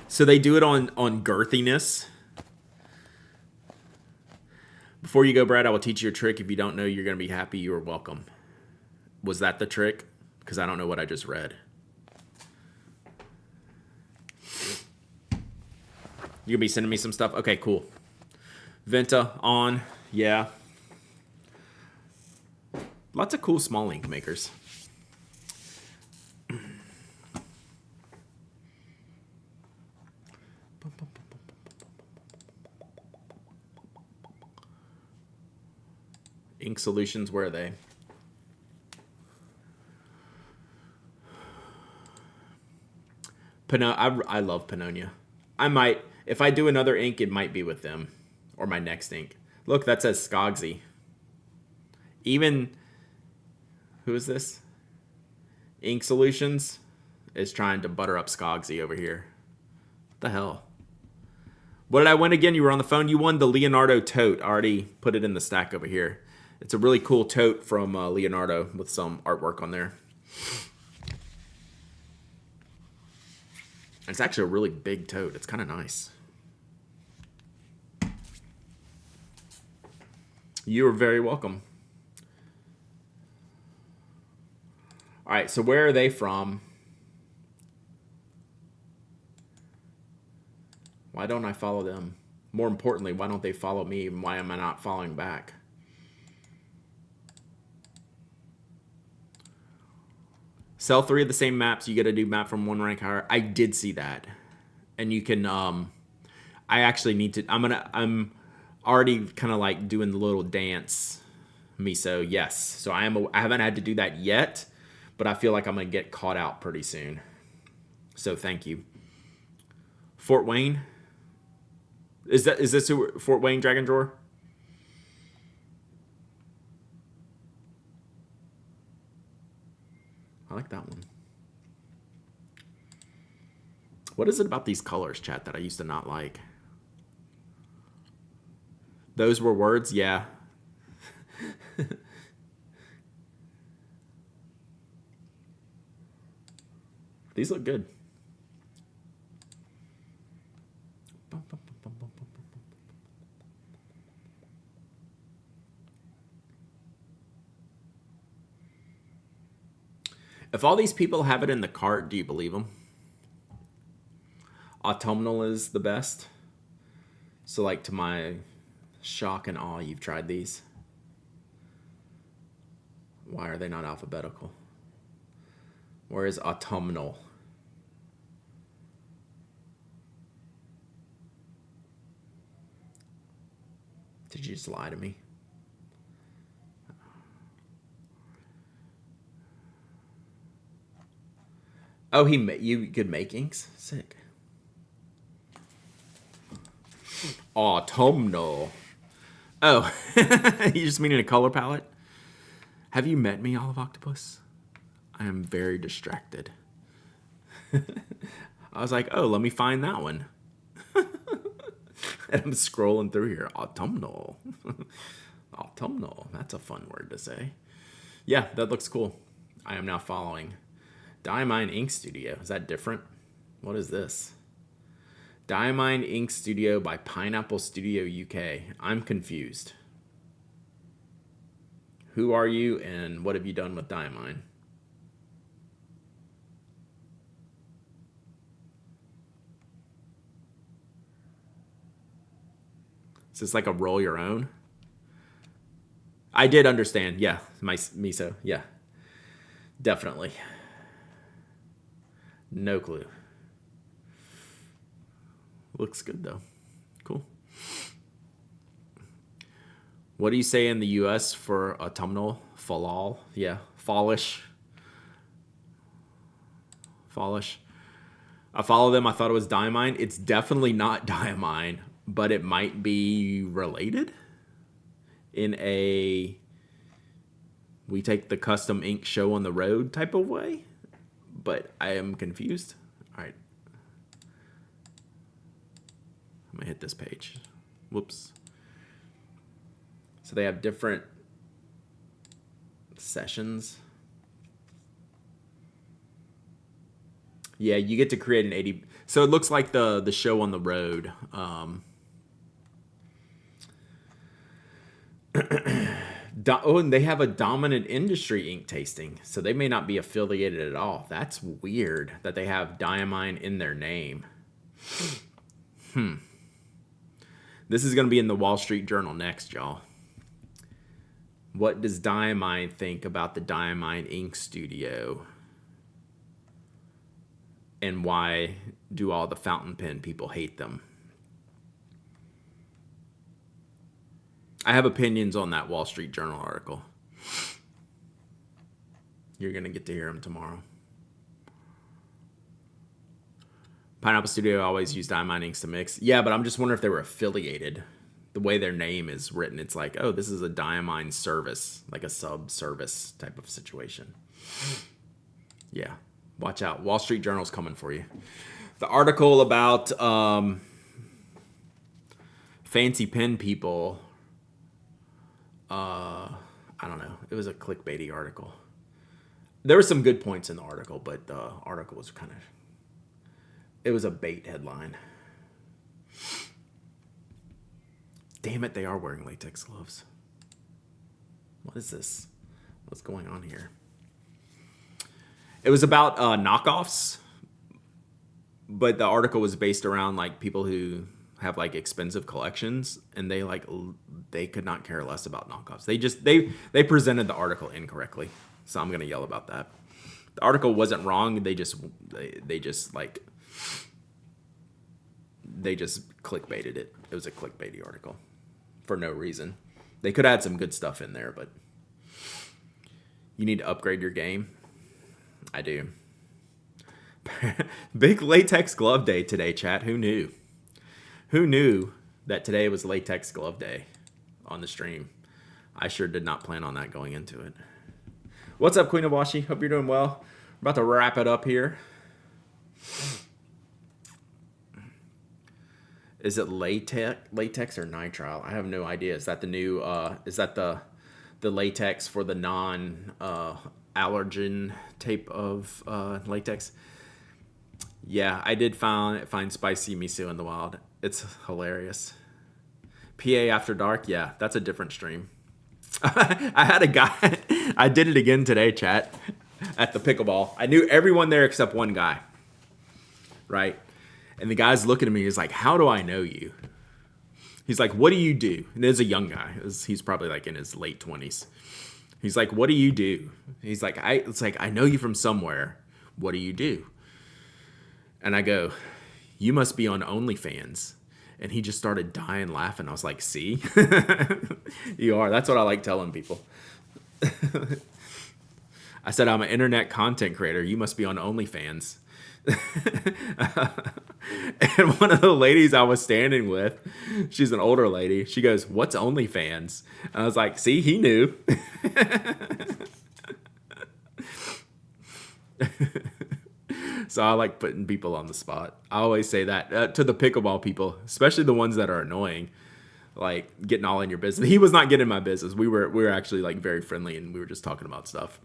So they do it on girthiness. Before you go, Brad, I will teach you a trick. If you don't know, you're going to be happy. You are welcome. Was that the trick? Because I don't know what I just read. You gonna be sending me some stuff? Okay, cool. Venta on, yeah. Lots of cool small ink makers. Ink Solutions, where are they? I love Pannonia. I might, if I do another ink, it might be with them. Or my next ink. Look, that says Skogsy. Even, who is this? Ink Solutions is trying to butter up Skogsy over here. The hell? What did I win again? You were on the phone. You won the Leonardo tote. I already put it in the stack over here. It's a really cool tote from Leonardo with some artwork on there. It's actually a really big tote. It's kind of nice. You are very welcome. All right, so where are they from? Why don't I follow them? More importantly, why don't they follow me? And why am I not following back? Sell 3 of the same maps. You get to do map from 1 rank higher. I did see that. And you can, I actually need to, I'm already kind of like doing the little dance. Miso, yes. So I haven't had to do that yet, but I feel like I'm going to get caught out pretty soon. So thank you. Fort Wayne. Is this Fort Wayne Dragon Drawer? I like that one. What is it about these colors, chat, that I used to not like? Those were words? Yeah. These look good. If all these people have it in the cart, do you believe them? Autumnal is the best. So, like, to my shock and awe, you've tried these. Why are they not alphabetical? Where is autumnal? Did you just lie to me? Oh, you could make inks? Sick. Autumnal. Oh, you just meaning a color palette? Have you met me, Olive Octopus? I am very distracted. I was like, oh, let me find that one. And I'm scrolling through here. Autumnal. Autumnal. That's a fun word to say. Yeah, that looks cool. I am now following Diamine Ink Studio. Is that different? What is this? Diamine Ink Studio by Pineapple Studio UK. I'm confused. Who are you and what have you done with Diamine? Is this like a roll your own? I did understand. Yeah, my miso. Yeah, definitely. No clue. Looks good though. Cool. What do you say in the U.S. for autumnal? Fall? Yeah, fallish. Fallish. I follow them. I thought it was Diamine. It's definitely not Diamine, but it might be related in a we take the custom ink show on the road type of way. But I am confused. All right. I'm going to hit this page. Whoops. So they have different sessions. Yeah, you get to create an 80. So it looks like the show on the road. And they have a dominant industry ink tasting, so they may not be affiliated at all. That's weird that they have Diamine in their name. This is going to be in the Wall Street Journal next, y'all. What does Diamine think about the Diamine Ink Studio? And why do all the fountain pen people hate them? I have opinions on that Wall Street Journal article. You're going to get to hear them tomorrow. Pineapple Studio always used Diamine inks to mix. Yeah, but I'm just wondering if they were affiliated. The way their name is written, it's like, oh, this is a Diamine service, like a sub-service type of situation. Yeah, watch out. Wall Street Journal's coming for you. the article about fancy pen people. I don't know. It was a clickbaity article. There were some good points in the article, but the article was it was a bait headline. Damn it, they are wearing latex gloves. What is this? What's going on here? It was about knockoffs, but the article was based around like people who have like expensive collections, and they could not care less about knockoffs. They presented the article incorrectly, so I'm gonna yell about that. The article wasn't wrong. They just clickbaited it. It was a clickbaity article for no reason. They could add some good stuff in there, but you need to upgrade your game. I do. Big latex glove day today, chat. Who knew? Who knew that today was latex glove day on the stream? I sure did not plan on that going into it. What's up, Queen of Washi? Hope you're doing well. We're about to wrap it up here. Is it latex or nitrile? I have no idea. Is that the new? Is that the latex for the non-allergen type of latex? Yeah, I did find spicy miso in the wild. It's hilarious. PA After Dark. Yeah, that's a different stream. I had a guy. I did it again today, chat, at the pickleball. I knew everyone there except one guy. Right. And the guy's looking at me. He's like, "How do I know you?" He's like, "What do you do?" And there's a young guy. He's probably like in his late 20s. He's like, "What do you do?" He's like, I know you from somewhere. What do you do? And I go, "You must be on OnlyFans." And he just started dying laughing. I was like, "See? You are." That's what I like telling people. I said, "I'm an internet content creator. You must be on OnlyFans." And one of the ladies I was standing with, she's an older lady. She goes, "What's OnlyFans?" And I was like, "See, he knew." So I like putting people on the spot. I always say that to the pickleball people, especially the ones that are annoying, like getting all in your business. He was not getting in my business. We were actually like very friendly, and we were just talking about stuff.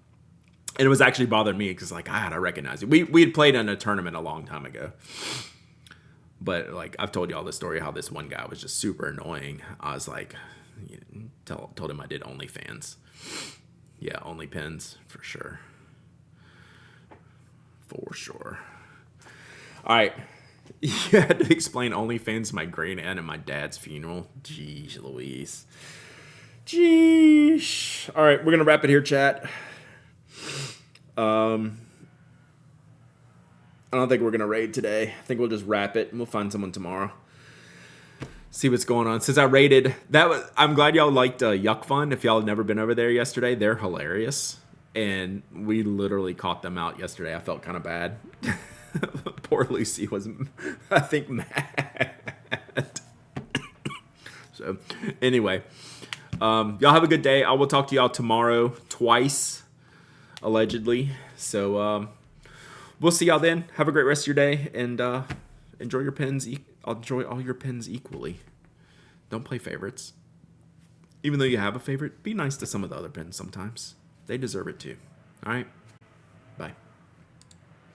And it was actually bothering me because like, I recognize it. We had played in a tournament a long time ago. But like, I've told you all this story, how this one guy was just super annoying. I was like, told him I did OnlyFans. Yeah, OnlyPens for sure. For sure. All right. You had to explain OnlyFans to my great aunt at my dad's funeral. Jeez Louise. Jeez. All right, we're going to wrap it here, chat. I don't think we're going to raid today. I think we'll just wrap it and we'll find someone tomorrow. See what's going on. Since I raided, I'm glad y'all liked Yuck Fun. If y'all had never been over there yesterday, they're hilarious. And we literally caught them out yesterday. I felt kind of bad. Poor Lucy was, I think, mad. So, anyway, y'all have a good day. I will talk to y'all tomorrow twice, allegedly. So, we'll see y'all then. Have a great rest of your day, and enjoy your pens. Enjoy all your pens equally. Don't play favorites. Even though you have a favorite, be nice to some of the other pens sometimes. They deserve it too. All right? Bye.